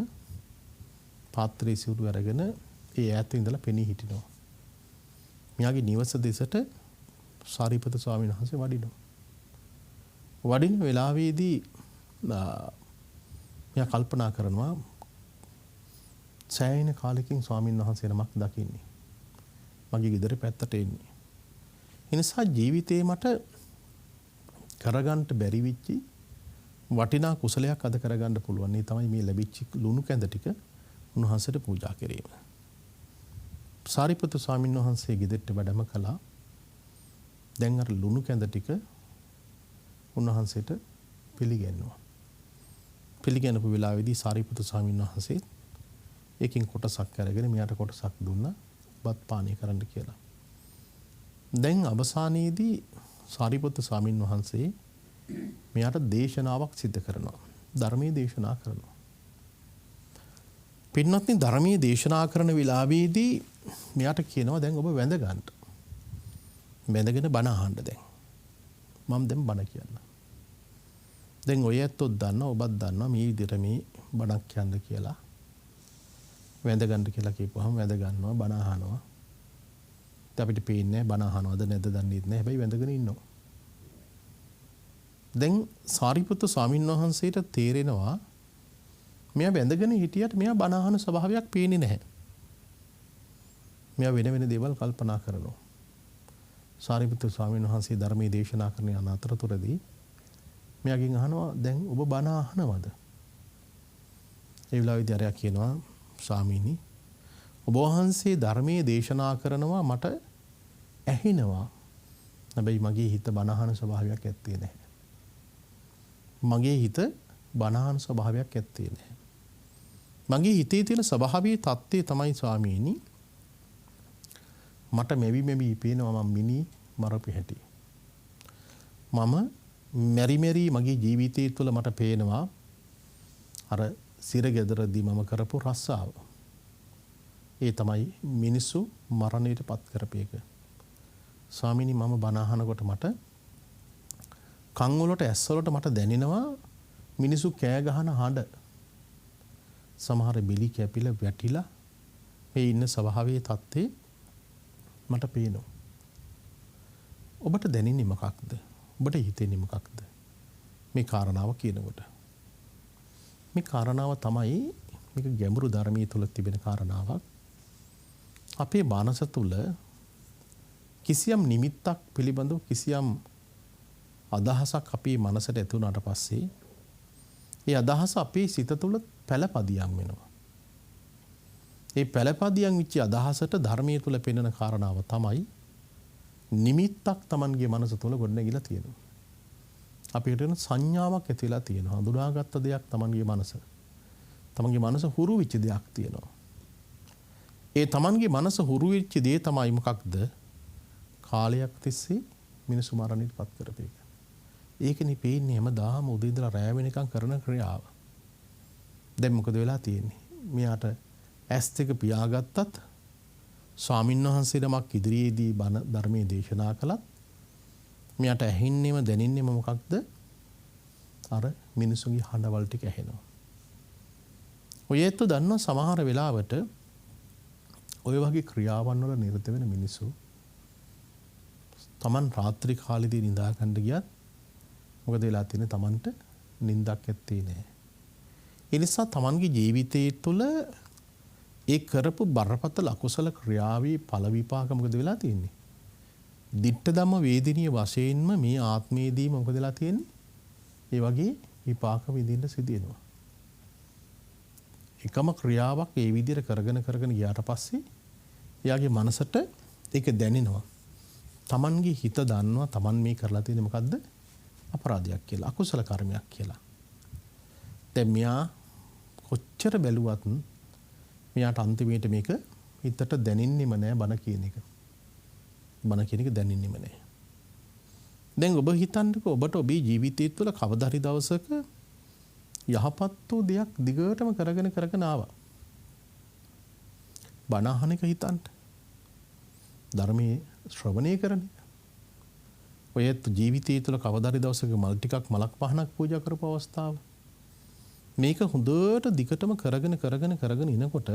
පාත්‍රයේ සිවුරු අරගෙන ඒ ඈත ඉඳලා පෙනී හිටිනවා. මෙයාගේ නිවස දෙසට සාරිපුත්ත ස්වාමීන් වහන්සේ වඩිනවා. වඩින වෙලාවේදී මෙයා කල්පනා කරනවා සෑහෙන කාලෙකින් ස්වාමීන් වහන්සේ නමක් දකින්නේ. මගේ ගෙදර පැත්තට එන්නේ. ඒ නිසා ජීවිතේ මට කරගන්න බැරි වෙච්චි වටිනා කුසලයක් අද කරගන්න පුළුවන්. ඒ තමයි මේ ලැබිච්ච ලුණු කැඳ ටික උන්වහන්සේට පූජා කිරීම. සාරිපුත්තු ස්වාමීන් වහන්සේ ගෙදරට වැඩම කළා. දැන් අර ලුණු කැඳ ටික උන්වහන්සේට පිළිගන්නවා. පිළිගන්නපු වෙලාවේදී සාරිපුත්තු ස්වාමීන් වහන්සේ ඒකින් කොටසක් අරගෙන මෙයාට කොටසක් දුන්නා බත් පානය කරන්න කියලා. දැන් අවසානයේදී සාරිපුත්තු ස්වාමීන් වහන්සේ මෙයාට දේශනාවක් සිදු කරනවා. ධර්මයේ දේශනා කරනවා. පින්වත්නි ධර්මයේ දේශනා කරන වෙලාවේදී මෙයාට කියනවා දැන් ඔබ වැඳ ගන්න. වැඳගෙන බණ අහන්න දැන්. මම දැන් බණ කියන්න. දැන් ඔය ඇත්තොත් දන්නවා ඔබත් දන්නවා මේ විදිහට මේ බණක් කියන්න කියලා. වැඳ ගන්න කියලා කියපුවාම වැඳ ගන්නවා බණ අහනවා. අපිට පේන්නේ බණ අහනවද නැද්ද දන්නේ නැහැ. හැබැයි වැඳගෙන ඉන්නවා. දැන් සාරිපුත්තු ස්වාමීන් වහන්සේට තේරෙනවා මෙයා වැඳගෙන හිටියට මෙයා බණ අහන ස්වභාවයක් පේන්නේ නැහැ. මෙයා වෙන වෙන දේවල් කල්පනා කරනවා. සාරිපුත්තු ස්වාමීන් වහන්සේ ධර්මයේ දේශනා කරන යන අතරතුරදී මෙයාගෙන් අහනවා දැන් ඔබ බණ අහනවද? ඒ වෙලාවේදී අරයා කියනවා ස්වාමීනි ඔබ වහන්සේ ධර්මයේ දේශනා කරනවා මට ඇහෙනවා. හැබැයි මගේ හිත බණ අහන ස්වභාවයක් ඇත්තේ නැහැ. මගේ හිත බණ අහන ස්වභාවයක් ඇත්තේ නැහැ. මගේ හිතේ තියෙන ස්වභාවයේ தත්ත්වය තමයි ස්වාමීනි මට මෙවි පේනවා මම මිනි මරපු හැටි. මම මෙරි මගේ ජීවිතය තුළ මට පේනවා අර සිරගෙදරදී මම කරපු රස්සාව. ඒ තමයි මිනිස්සු මරණයට පත් කරපේක. ස්වාමීනි මම බණ අහනකොට මට කන් වලට ඇස් වලට මට දැනෙනවා මිනිස්සු කෑ ගහන හඬ. සමහර බිලි කැපිලා වැටිලා මේ ඉන්න ස්වභාවයේ තත්ත්වේ මට පේනවා. ඔබට දැනෙන්නේ මොකක්ද? ඔබට හිතෙන්නේ මොකක්ද? මේ කාරණාව කියනකොට. මේ කාරණාව තමයි මේක ගැඹුරු ධර්මයේ තුල තිබෙන කාරණාවක්. අපේ මානස තුල කිසියම් නිමිත්තක් පිළිබඳව කිසියම් අදහසක් අපේ මනසට ඇති වුණාට පස්සේ ඒ අදහස අපේ සිත තුළ පළපදියම් වෙනවා. ඒ පළපදියම් වෙච්ච අදහසට ධර්මයේ තුල පෙන්වන කාරණාව තමයි නිමිත්තක් Tamanගේ මනස තුළ ගොඩනැගිලා තියෙනවා. අපිට වෙන සංඥාවක් ඇති වෙලා තියෙනවා. හඳුනාගත්ත දෙයක් Tamanගේ මනස. Tamanගේ මනස හුරු වෙච්ච දෙයක් තියෙනවා. ඒ Tamanගේ මනස හුරු වෙච්ච දේ තමයි මොකක්ද? කාලයක් තිස්සේ මිනිසු මරණයට පත් කරපේක. ඒකනේ පේන්නේ හැමදාම උදේ ඉඳලා රැය වෙනකම් කරන ක්‍රියාව. දැන් මොකද වෙලා තියෙන්නේ? මෙයාට ඇස් දෙක පියාගත්තත් ස්වාමීන් වහන්සේ නමක් ඉදිරියේදී බණ ධර්මයේ දේශනා කළත් මෙයාට ඇහෙන්නේම දැනෙන්නේම මොකක්ද? අර මිනිසුන්ගේ හඬවල් ටික ඇහෙනවා. ඔය ඇත්ත දන්නවා සමහර වෙලාවට ඔය වගේ ක්‍රියාවන් වල නිරත වෙන මිනිස්සු Taman රාත්‍රී කාලෙදී නිදා ගන්න ගියත් මොකද වෙලා තියෙන්නේ? Tamanට නිින්දක් ඇත්තේ නැහැ. ඒ නිසා Tamanගේ ජීවිතයේ තුළ ඒ කරපු බරපතල අකුසල ක්‍රියාවේ ඵල විපාක මොකද වෙලා තියෙන්නේ? දිට්ඨ ධම්ම වේදිනිය වශයෙන්ම මේ ආත්මයේදී මොකද වෙලා තියෙන්නේ? ඒ වගේ විපාක විඳින්න සිදු වෙනවා. එකම ක්‍රියාවක් ඒ විදිහට කරගෙන ගියාට පස්සේ එයාගේ මනසට ඒක දැනෙනවා. Tamanගේ හිත දන්නවා Taman මේ කරලා තියෙන්නේ මොකද්ද? අපරාධයක් කියලා, අකුසල කර්මයක් කියලා. දැන් මෙයා කොච්චර බැලුවත් මෙයාට අන්තිමේට මේක හිතට දැනෙන්නෙම නෑ බන කියන එක. බන කියන එක දැනෙන්නෙම නෑ. දැන් ඔබ හිතන්නකෝ ඔබට ඔබේ ජීවිතය තුළ කවදා හරි දවසක යහපත් වූ දෙයක් දිගටම කරගෙන ආවා. බණ අහන එක හිතන්න. ධර්මයේ ශ්‍රවණය කරන එක. ඔයත් ජීවිතය තුළ කවදා හරි දවසක මල් ටිකක් මලක් පහනක් පූජා කරපු අවස්ථාව. මේක හොඳට දිගටම කරගෙන ඉනකොට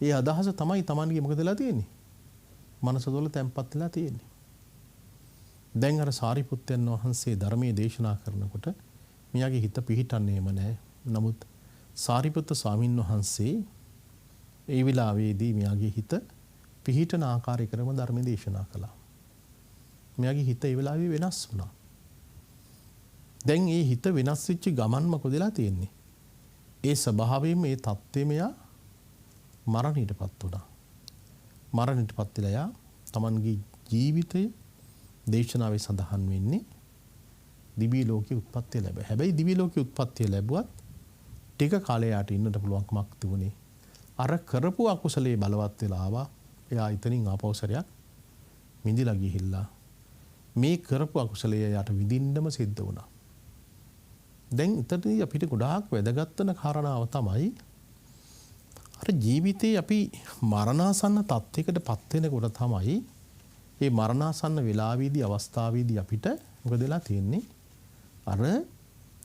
ඒ අදහස තමයි Tamanගේ මොකද වෙලා තියෙන්නේ? මනස තුළ තැම්පත් වෙලා තියෙන්නේ. දැන් අර සාරිපුත්තයන් වහන්සේ ධර්මයේ දේශනා කරනකොට මෙයාගේ හිත පිහිටන්නේම නැහැ. නමුත් සාරිපුත්ත ස්වාමීන් වහන්සේ ඒ විලාවේදී මෙයාගේ හිත පිහිටන ආකාරයකම ධර්ම දේශනා කළා. මෙයාගේ හිත ඒ වෙලාවේ වෙනස් වුණා. දැන් ඒ හිත වෙනස් වෙච්ච ගමන් මොකද වෙලා තියෙන්නේ? ඒ ස්වභාවයෙන් මේ தත්ත්වය මෙයා මරණයටපත් වුණා. මරණයටපත් වෙලා යා Tamanගේ ජීවිතය දේශනාවේ සඳහන් වෙන්නේ දිවි ලෝකේ උත්පත්ති ලැබ. හැබැයි දිවි ලෝකේ උත්පත්ති ලැබුවත් ටික කාලයකට ඉන්නට පුළුවන්කමක් තිබුණේ. අර කරපු අකුසලයේ බලවත් වෙලා ආවා. එයා ඉතින් ආපෞසරයක් මිදිලා ගිහිල්ලා මේ කරපු අකුසලයේ යට විඳින්නම සිද්ධ වුණා. දැන් ඊටදී අපිට ගොඩාක් වැදගත් වෙන කාරණාව තමයි අර ජීවිතේ අපි මරණාසන්න තත්යකටපත් වෙනකොට තමයි මේ මරණාසන්න වෙලාවේදී අවස්ථාවේදී අපිට මොකද වෙලා තියෙන්නේ? අර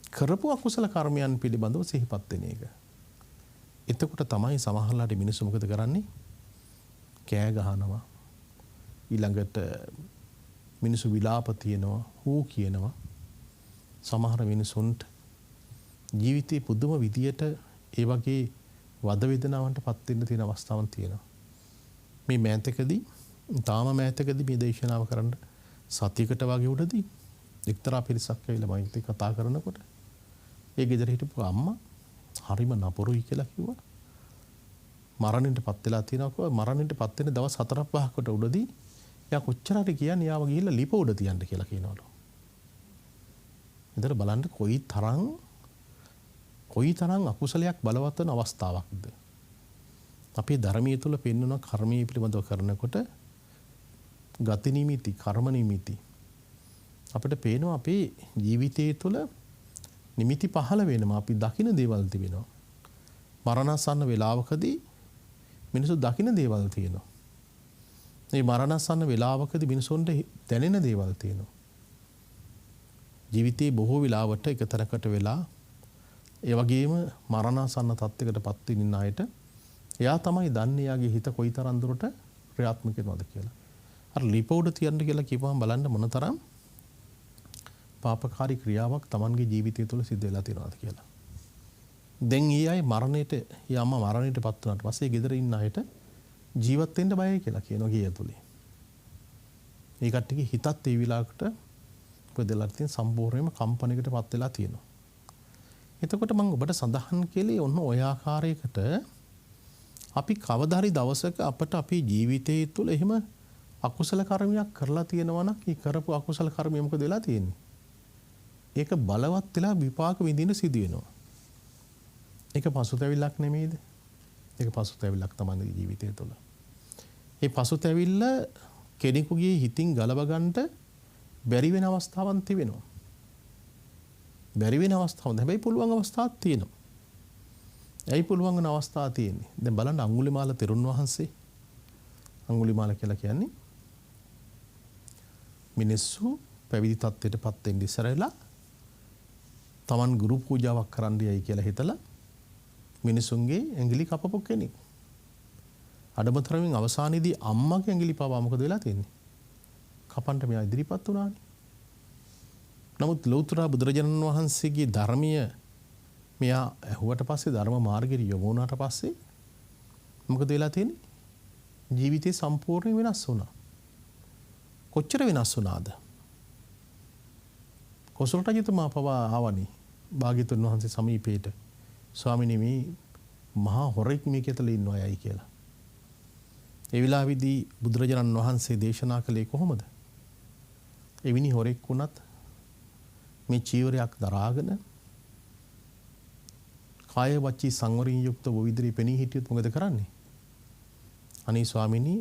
කරපු අකුසල කර්මයන් පිළිබඳව සිහිපත් වෙන එක. එතකොට තමයි සමහරලාට මිනිස්සු මොකද කරන්නේ? කෑ ගහනවා. ඊළඟට මිනිස්සු විලාප තියනවා, හූ කියනවා. සමහර මිනිසුන්ට ජීවිතේ පුදුම විදියට ඒ වගේ වද වේදනාවන්ටපත් වෙන්න තියෙන අවස්ථාවන් තියෙනවා. මේ මෑතකදී තාම මෑතකදී මේ දේශනාව කරන්න සතියකට වගේ උඩදී එක්තරා පිරිසක් ඇවිල්ලා මම ඉතින් කතා කරනකොට ඒ ගෙදර හිටපු අම්මා හරිම නපුරුයි කියලා කිව්වා. මරණයටපත් වෙලා තියෙනවා. මරණයටපත් වෙන දවස් 4-5කට උඩදී එයා කොච්චර හරි කියන්නේ යාව ගිහිල්ලා ලිප උඩ තියන්න කියලා කියනවලු. ඉතින් බලන්න කොයි තරම් අකුසලයක් බලවත් වෙන අවස්ථාවක්ද. අපේ ධර්මයේ තුල පෙන්වන කර්මයේ පිළිබඳව කරනකොට ගති නිමිති, කර්ම නිමිති අපිට පේනවා අපේ ජීවිතයේ තුල නිමිති පහළ වෙනවා. අපි දකින දේවල් තිබෙනවා. මරණාසන්න වේලාවකදී මිනිස්සු දකින දේවල් තියෙනවා. මේ මරණාසන්න වේලාවකදී මිනිසුන්ට දැනෙන දේවල් තියෙනවා. ජීවිතේ බොහෝ වෙලාවට එක තැනකට වෙලා ඒ වගේම මරණාසන්න තත්යකටපත් වෙන අයට එයා තමයි දන්නේ යාගේ හිත කොයිතරම් දුරට ක්‍රියාත්මක වෙනවද කියලා. අර ලිපෝඩ තියන්න කියලා කියපුවම බලන්න මොනතරම් පාපකාරී ක්‍රියාවක් Tamanගේ ජීවිතය තුළ සිද්ධ වෙලා තියෙනවද කියලා. දැන් ඊ අය මරණයටපත් වුණාට පස්සේ ගෙදර ඉන්න අයට ජීවත් වෙන්න බයයි කියලා කියනවා ගිය ඇතුලේ. ඒ කට්ටියගේ හිතත් ඒ විලාකට ප්‍රදෙලක් තියෙන සම්පූර්ණයෙන්ම කම්පනයකටපත් වෙලා තියෙනවා. එතකොට මම ඔබට සඳහන් කළේ ඔන්න ඔය ආකාරයකට අපි කවදා හරි දවසක අපට අපේ ජීවිතයේ තුල එහෙම අකුසල කර්මයක් කරලා තියෙනවා නම් ඒ කරපු අකුසල කර්මය මොකද වෙලා තියෙන්නේ? ඒක බලවත් වෙලා විපාක විඳින්න සිදු වෙනවා. ඒක පසුතැවිල්ලක් නෙමෙයිද? ඒක පසුතැවිල්ලක් තමයි ජීවිතය තුළ. ඒ පසුතැවිල්ල කෙනෙකුගේ හිතින් ගලව ගන්නට බැරි වෙන අවස්ථාවන් තිබෙනවා. බැරි වෙන අවස්ථාවන් හැබැයි පුළුවන් අවස්ථාවක් තියෙනවා. ඇයි පුළුවන් වෙන අවස්ථා තියෙන්නේ? දැන් බලන්න අඟුලිමාල තෙරුන් වහන්සේ. අඟුලිමාල කියලා කියන්නේ මිනිස්සු පැවිදි තත්ත්වයටපත් වෙන්න ඉස්සරලා Taman ගුරු පූජාවක් කරන්න යයි කියලා හිතලා මිනිසුන්ගේ ඇඟිලි කපපු කෙනෙක්. අඩමතරමින් අවසානයේදී අම්මගේ ඇඟිලි පවා මොකද වෙලා තියෙන්නේ? කපන්න මෙයා ඉදිරිපත් වුණානේ. නමුත් ලෞතර බුදුරජාණන් වහන්සේගේ ධර්මීය මෙයා ඇහුවට පස්සේ ධර්ම මාර්ගෙට යොමු වුණාට පස්සේ මොකද වෙලා තියෙන්නේ? ජීවිතේ සම්පූර්ණයෙන් වෙනස් වුණා. කොච්චර වෙනස් වුණාද? කොසල් රජතුමා පවා ආවනේ භාග්‍යතුන් වහන්සේ සමීපයට. ස්වාමිනේ මේ මහා හොරෙක් මේක ඇතුළේ ඉන්නවයයි කියලා. ඒ විලාවේදී බුදුරජාණන් වහන්සේ දේශනා කළේ කොහොමද? එවිනි හොරෙක් වුණත් මේ චීවරයක් දරාගෙන කාය වචී සංවරයෙන් යුක්ත වූ ඉදිරි පෙනී හිටියොත් මොකද කරන්නේ? අනේ ස්වාමීනි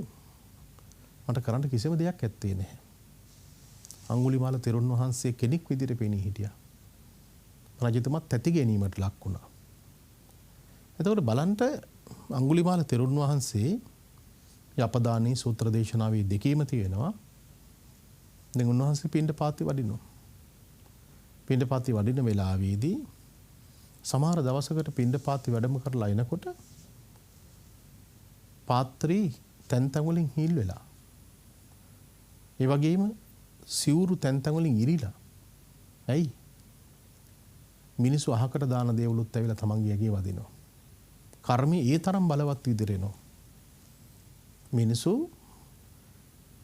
මට කරන්න කිසිම දෙයක් ඇත්තේ නැහැ. අඟුලිමාල තෙරුන් වහන්සේ කෙනෙක් විදිහට පෙනී හිටියා. රජතුමත් තැති ගැනීමට ලක් වුණා. එතකොට බලන්න අඟුලිමාල තෙරුන් වහන්සේ යපදානී සූත්‍ර දේශනාවේ දෙකේම තියෙනවා. දැන් උන්වහන්සේ පිණ්ඩපාතේ වඩිනවා. පිණ්ඩපාතේ වඩින වෙලාවේදී සමහර දවසකට පිණ්ඩපාතේ වැඩම කරලා එනකොට පාත්‍රී තැන් තැන් වලින් හීල් වෙලා. ඒ වගේම සිවුරු තැන් තැන් වලින් ඉරිලා. ඇයි? මිනිස්සු අහකට දාන දේවලුත් ඇවිල්ලා තමන්ගේ ඇගේ වදිනවා. කර්මයේ ඒ තරම් බලවත් විදිරෙනවා. මිනිස්සු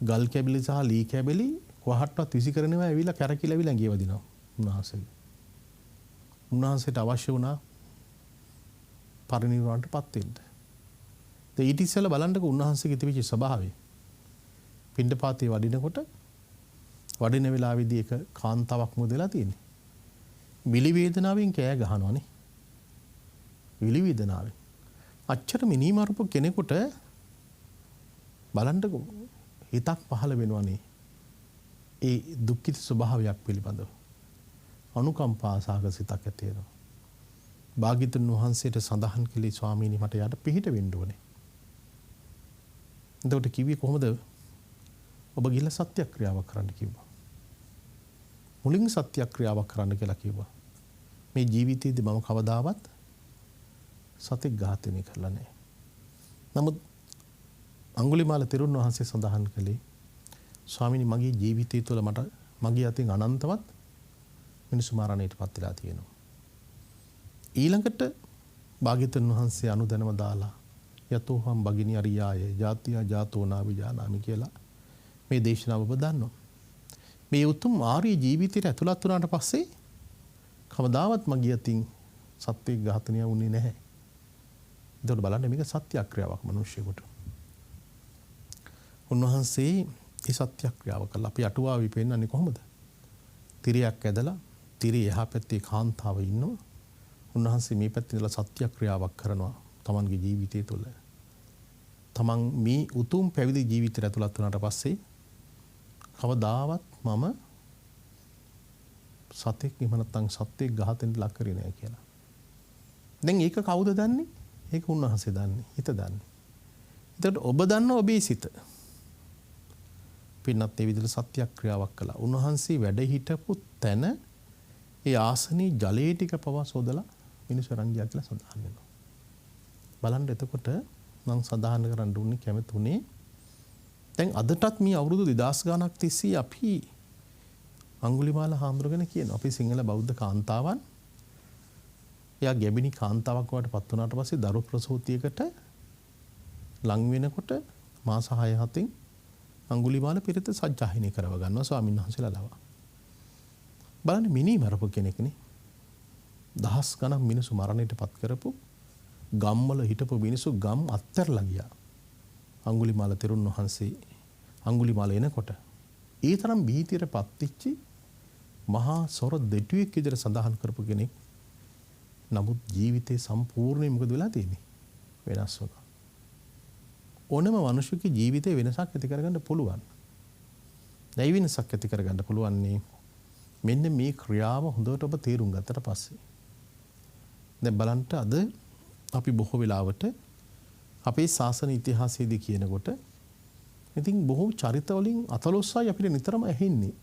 ගල් කැබිලි සහ ලී කැබිලි කොහටවත් විසි කරනවා ඇවිල්ලා කැරකිලා ඇවිල්ලා ඇගේ වදිනවා උන්වහන්සේගේ. උන්වහන්සේට අවශ්‍ය වුණා පරිණිරවාණයටපත් වෙන්න. ඊට ඉස්සෙල්ලා බලන්නකෝ උන්වහන්සේගේ තිබිච්ච ස්වභාවය. පිණ්ඩපාතේ වඩිනකොට වඩින වෙලාවේදී එක කාන්තාවක් මුදලා තියෙන්නේ. විලි වේදනාවෙන් කෑ ගහනවානේ. විලි වේදනාවෙන්. අච්චර මිනිමරුප කෙනෙකුට බලන්නකෝ හිතක් පහළ වෙනවනේ. ඒ දුක්ඛිත ස්වභාවයක් පිළිබඳව. අනුකම්පා සහගත සිතක් ඇති වෙනවා. භාග්‍යතුන් වහන්සේට සඳහන් කළේ ස්වාමීනි මට යාට පිහිට වෙන්න ඕනේ. එතකොට කිව්වේ කොහොමද? ඔබ ගිහිල්ලා සත්‍යක්‍රියාවක් කරන්න කිව්වා. මුලින් සත්‍යක්‍රියාවක් කරන්න කියලා කිව්වා. මේ ජීවිතයේදී මම කවදාවත් සතෙක් ඝාතනය කරලා නැහැ. නමුත් අඟුලිමාල තෙරුන් වහන්සේ සඳහන් කළේ ස්වාමීනි මගේ ජීවිතය තුළ මට මගේ අතින් අනන්තවත් මිනිසු මරණයටපත් වෙලා තියෙනවා. ඊළඟට භාග්‍යතුන් වහන්සේ අනුදැනව දාලා යතෝහම් බගිනි අරියාය ජාතියා ජාතෝ නාවිජානාමි කියලා මේ දේශනාව ඔබ දන්නවා. මේ උතුම් ආර්ය ජීවිතයට ඇතුළත් වුණාට පස්සේ කවදාවත් මගේ අතින් සත්‍යයක් ඝාතනය වුණේ නැහැ. ඒකට බලන්න මේක සත්‍යක්‍රියාවක් මිනිස්සුෙකුට. උන්වහන්සේ ඒ සත්‍යක්‍රියාව කළා. අපි අටුවාවේ පෙන්නන්නේ කොහොමද? තිරයක් ඇදලා තිරේ එහා පැත්තේ කාන්තාව ඉන්නවා. උන්වහන්සේ මේ පැත්තේ ඉඳලා සත්‍යක්‍රියාවක් කරනවා තමන්ගේ ජීවිතය තුළ. තමන් මේ උතුම් පැවිදි ජීවිතයට ඇතුළත් වුණාට පස්සේ කවදාවත් මම සතෙක් එහෙම නැත්නම් සත්‍යයක් ඝාතනයට ලක් කරේ නැහැ කියලා. දැන් ඒක කවුද දන්නේ? ඒක උන්වහන්සේ දන්නේ. හිත දන්නේ. එතකොට ඔබ දන්න ඔබේ සිත. පින්නත් ඒ විදිහට සත්‍යක්‍රියාවක් කළා. උන්වහන්සේ වැඩ හිටපු තැන ඒ ආසනී ජලයේ ටික පවා සෝදලා මිනිස්සු අරන් ගියා කියලා සඳහන් වෙනවා. බලන්න එතකොට මම සඳහන් කරන්න උන්නේ කැමතුනේ දැන් අදටත් මේ අවුරුදු 2000 ගණක් තිස්සේ අපි අඟුලිමාල හාමුදුරගෙන කියන අපි සිංහල බෞද්ධ කාන්තාවන් එයා ගැබිනි කාන්තාවක් වඩ පත් වුණාට පස්සේ දරු ප්‍රසූතියකට ලං වෙනකොට මාස 6-7න් අඟුලිමාල පිරිත සජ්ජායනය කරව ගන්නවා ස්වාමීන් වහන්සේලා ලවා. බලන්න මිනි මරපු කෙනෙක්නේ. දහස් ගණන් මිනිස්සු මරණයට පත් කරපු ගම්වල හිටපු මිනිස්සු ගම් අත්හැරලා ගියා. අඟුලිමාල තෙරුන් වහන්සේ අඟුලිමාල එනකොට ඒ තරම් බීතියට පත්විච්චි මහා සොර දෙටුවෙක් විදිහට සඳහන් කරපු කෙනෙක්. නමුත් ජීවිතේ සම්පූර්ණයෙන් මොකද වෙලා තියෙන්නේ? වෙනස් වුණා. ඕනම මිනිසෙකුගේ ජීවිතේ වෙනසක් ඇති කරගන්න පුළුවන්. නැයි වෙනසක් ඇති කරගන්න පුළුවන් මෙන්න මේ ක්‍රියාව හොඳට ඔබ තේරුම් ගත්තට පස්සේ. දැන් බලන්න අද අපි බොහෝ වෙලාවට අපේ ශාසන ඉතිහාසයේදී කියනකොට ඉතින් බොහෝ චරිත වලින් අතලොස්සයි අපිට නිතරම ඇහෙන්නේ.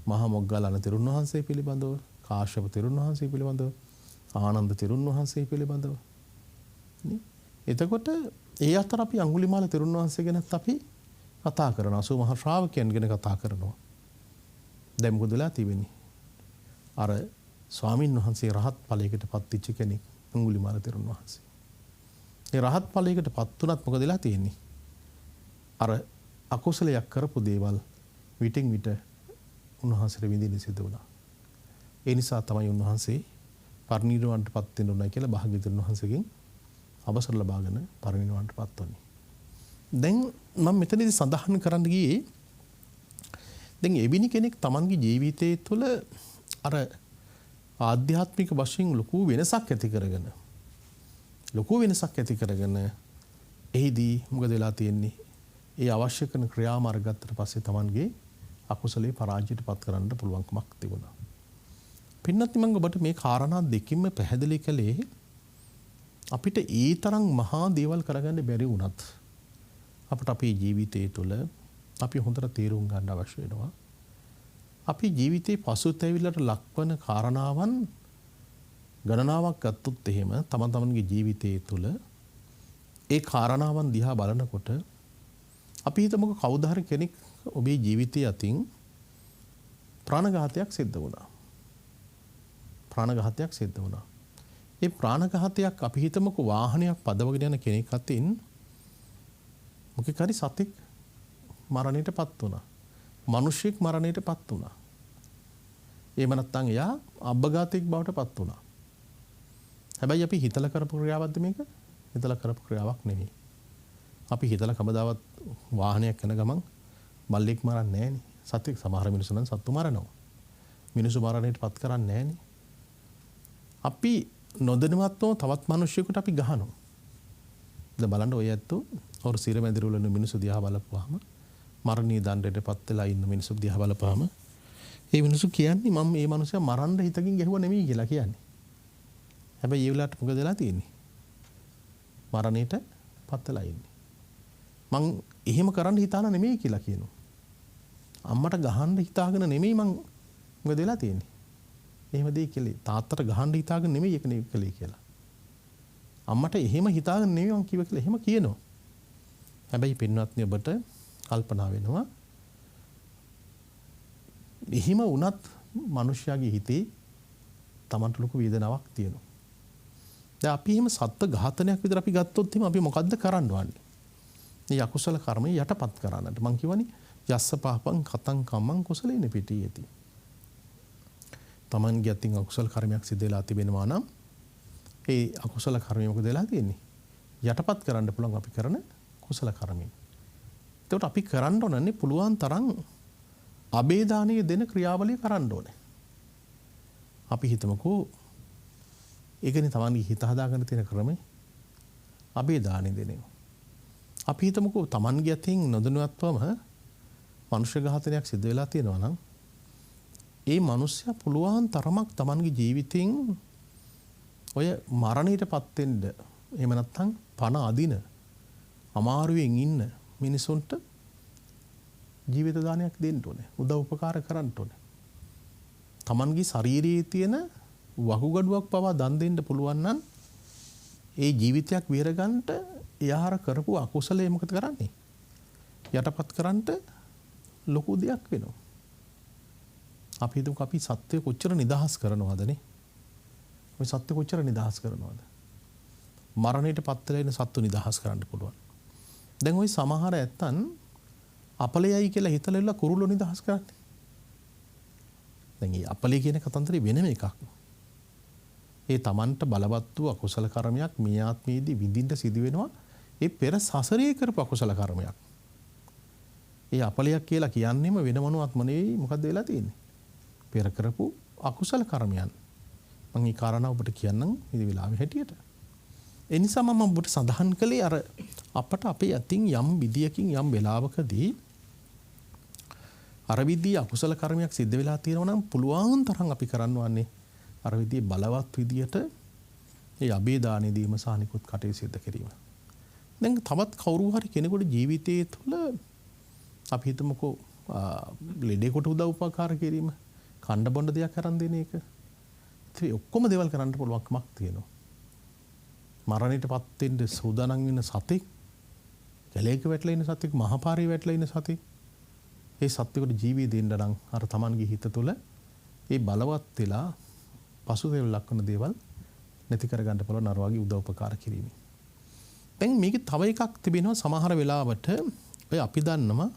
මහා මොග්ගල්ලාන තෙරුන් වහන්සේ පිළිබඳව, කාශ්‍යප තෙරුන් වහන්සේ පිළිබඳව, ආනන්ද තෙරුන් වහන්සේ පිළිබඳව. නේ? එතකොට ඒ අතර අපි අඟුලිමාල තෙරුන් වහන්සේ ගැනත් අපි කතා කරනවා. සෝ මහා ශ්‍රාවකයන් ගැන කතා කරනවා. දැන් මොකද වෙලා තියෙන්නේ? අර ස්වාමින් වහන්සේ රහත් ඵලයකට පත් වෙච්ච කෙනෙක් අඟුලිමාල තෙරුන් වහන්සේ. ඒ රහත් ඵලයකට පත් වුණත් මොකද වෙලා තියෙන්නේ? අර අකුසලයක් කරපු දේවල් විටින් විට උන්වහන්සේට විඳින්න සිදු වුණා. ඒ නිසා තමයි උන්වහන්සේ පරිනිර්වාණයටපත් වෙන්න උනායි කියලා භාග්‍යවතුන් වහන්සේගෙන් අවසර ලබාගෙන පරිනිර්වාණයටපත් වුණේ. දැන් මම මෙතනදී සඳහන් කරන්න ගියේ දැන් එවැනි කෙනෙක් Tamanගේ ජීවිතයේ තුළ අර ආධ්‍යාත්මික වශයෙන් ලොකු වෙනසක් ඇති කරගෙන එහිදී මොකද වෙලා තියෙන්නේ? ඒ අවශ්‍ය කරන ක්‍රියාමාර්ග ගත්තට පස්සේ Tamanගේ අකුසලේ පරාජයටපත් කරන්න පුළුවන්කමක් තිබුණා. පින්නත් මම ඔබට මේ කාරණා දෙකින්ම පැහැදිලි කළේ අපිට ඒ තරම් මහා දේවල් කරගන්න බැරි වුණත් අපිට අපේ ජීවිතය තුළ අපි හොඳට තේරුම් ගන්න අවශ්‍ය වෙනවා. අපි ජීවිතේ පසුතැවිල්ලට ලක්වන කාරණාවන් ගණනාවක් ගත්තොත් එහෙම තමන්ගේ ජීවිතයේ තුළ ඒ කාරණාවන් දිහා බලනකොට අපි හිතමුකෝ කවුද හරි කෙනෙක් ඔබේ ජීවිතයේ අතින් ප්‍රාණඝාතයක් සිද්ධ වුණා. ඒ ප්‍රාණඝාතයක් අපි හිතමුකෝ වාහනයක් පදවගෙන යන කෙනෙක් අතින් මොකක් හරි සතෙක් මරණයටපත් වුණා. මිනිසෙක් මරණයටපත් වුණා. එහෙම නැත්නම් එයා අබ්බඝාතයක් බවට පත් වුණා. හැබැයි අපි හිතලා කරපු ක්‍රියාවක්ද මේක? හිතලා කරපු ක්‍රියාවක් නෙමෙයි. අපි හිතලා කවදාවත් වාහනයක් යන ගමන් බල්ලෙක් මරන්නේ නැහනේ. සතෙක් සමහර මිනිස්සු නම් සත්තු මරනවා. මිනිස්සු මරණයටපත් කරන්නේ නැහනේ. අපි නොදැනුවත්වම තවත් මිනිස්සුෙකුට අපි ගහනවා. දැන් බලන්න ඔය ඇත්තෝ ඔර සිරමැදිරි වල මිනිස්සු දිහා බලපුවාම මරණීය දණ්ඩයටපත් වෙලා ඉන්න මිනිස්සු දිහා බලපුවාම ඒ මිනිස්සු කියන්නේ මම මේ මිනිස්සයා මරන්න හිතකින් ගැහුවා නෙමෙයි කියලා කියන්නේ. හැබැයි ඒ වෙලාවට මොකද වෙලා තියෙන්නේ? මරණයටපත් වෙලා ඉන්නේ. මං එහෙම කරන්න හිතාන නෙමෙයි කියලා කියනවා. අම්මට ගහන්න හිතාගෙන නෙමෙයි මං මොකද වෙලා තියෙන්නේ? එහෙම දෙයක් කළේ. තාත්තට ගහන්න හිතාගෙන නෙමෙයි ඒක කළේ කියලා. අම්මට එහෙම හිතාගෙන නෙමෙයි මං කිව්ව කියලා එහෙම කියනවා. හැබැයි පින්වත්නි ඔබට කල්පනා වෙනවා එහෙම වුණත් මිනිස්යාගේ හිතේ Tamanට ලොකු වේදනාවක් තියෙනවා. දැන් අපි එහෙම සත්ත්ව ඝාතනයක් විතර අපි ගත්තොත් එහෙම අපි මොකද්ද කරන්න ඕනේ? මේ අකුසල කර්මය යටපත් කරන්නට මං කියවනේ යස්ස පාපං කතං කම්මං කුසලේන පිටියති. Tamanගේ අතින් අකුසල කර්මයක් සිදු වෙලා තිබෙනවා නම් ඒ අකුසල කර්මය මොකද වෙලා තියෙන්නේ? යටපත් කරන්න පුළුවන් අපි කරන කුසල කර්මයෙන්. එතකොට අපි කරන්න ඕනනේ පුළුවන් තරම් අබේදානිය දෙන ක්‍රියාවලිය කරන්න ඕනේ. අපි හිතමුකෝ ඒකනේ තමන්ගේ හිත හදාගන්න තියෙන ක්‍රමය අබේදානිය දෙන එක. අපි හිතමුකෝ තමන්ගේ අතින් නොදැනුවත්වම මනුෂ්‍ය ඝාතනයක් සිදු වෙලා තියෙනවා නම් ඒ මිනිස්සයා පුළුවන් තරමක් තමන්ගේ ජීවිතෙන් ඔය මරණයටපත් වෙන්න එහෙම නැත්නම් පණ අදින අමාරුවෙන් ඉන්න මිනිසුන්ට ජීවිත දානයක් දෙන්න ඕනේ. උදව් උපකාර කරන්න ඕනේ. තමන්ගේ ශාරීරියේ තියෙන වකුගඩුවක් පවා දන් දෙන්න පුළුවන් නම් ඒ ජීවිතයක් විරගන්නට එයාර කරපු අකුසලයේ මොකද කරන්නේ? යටපත් කරන්නට ලොකු දෙයක් වෙනවා. අපි හිතමු අපි සත්‍ය කොච්චර නිදහස් කරනවදනේ? ඔය සත්‍ය කොච්චර නිදහස් කරනවද? මරණයටපත් වෙලා ඉන්න සත්තු නිදහස් කරන්න පුළුවන්. දැන් ওই සමහර ඇත්තන් අපලයයි කියලා හිතලා ඉල්ල කුරුල්ලෝ නිදහස් කරන්නේ. දැන් මේ අපලය කියන කතන්දරේ වෙනම එකක්. ඒ Tamanට බලවත් වූ අකුසල කර්මයක් මේ ආත්මයේදී විඳින්න සිදු වෙනවා. ඒ පෙර සසරේ කරපු අකුසල කර්මයක්. ඒ අපලයක් කියලා කියන්නේම වෙන මොනවත්ම නෙවෙයි මොකද්ද වෙලා තියෙන්නේ? පෙර කරපු අකුසල කර්මයන්. මම මේ කාරණා ඔබට කියන්නම් මේ වෙලාවේ හැටියට. ඒ නිසා මම ඔබට සඳහන් කළේ අර අපට අපේ අතින් යම් විදියකින් යම් වෙලාවකදී අර විදිය අකුසල කර්මයක් සිද්ධ වෙලා තියෙනවා නම් පුළුවන් තරම් අපි කරන්න වන්නේ අර විදිය බලවත් විදියට ඒ අබේදානෙ දීම සහ නිකුත් කටයුතු සිද්ධ කිරීම. දැන් තවත් කවුරු හරි කෙනෙකුට ජීවිතයේ තුල අපි හිතමුකෝ ලෙඩේකට උදව් උපකාර කිරීම, කණ්ඩ බොණ්ඩ දෙයක් කරන් දෙන එක. ඒ ඔක්කොම දේවල් කරන්න පුළුවන්කමක් තියෙනවා. මරණයටපත් වෙන්න සූදානම් වෙන සතෙක්, කැලේක වැටලා ඉන්න සතෙක්, මහපාරේ වැටලා ඉන්න සතෙක්, ඒ සත්‍යකට ජීවී දෙන්න නම් අර Tamanගේ හිත තුළ ඒ බලවත් වෙලා පසුතැවිලි ලක්වන දේවල් නැති කරගන්න පුළුවන් අර වගේ උදව් උපකාර කිරීම. දැන් මේකේ තව එකක් තිබෙනවා සමහර වෙලාවට ඔය අපි දන්නවා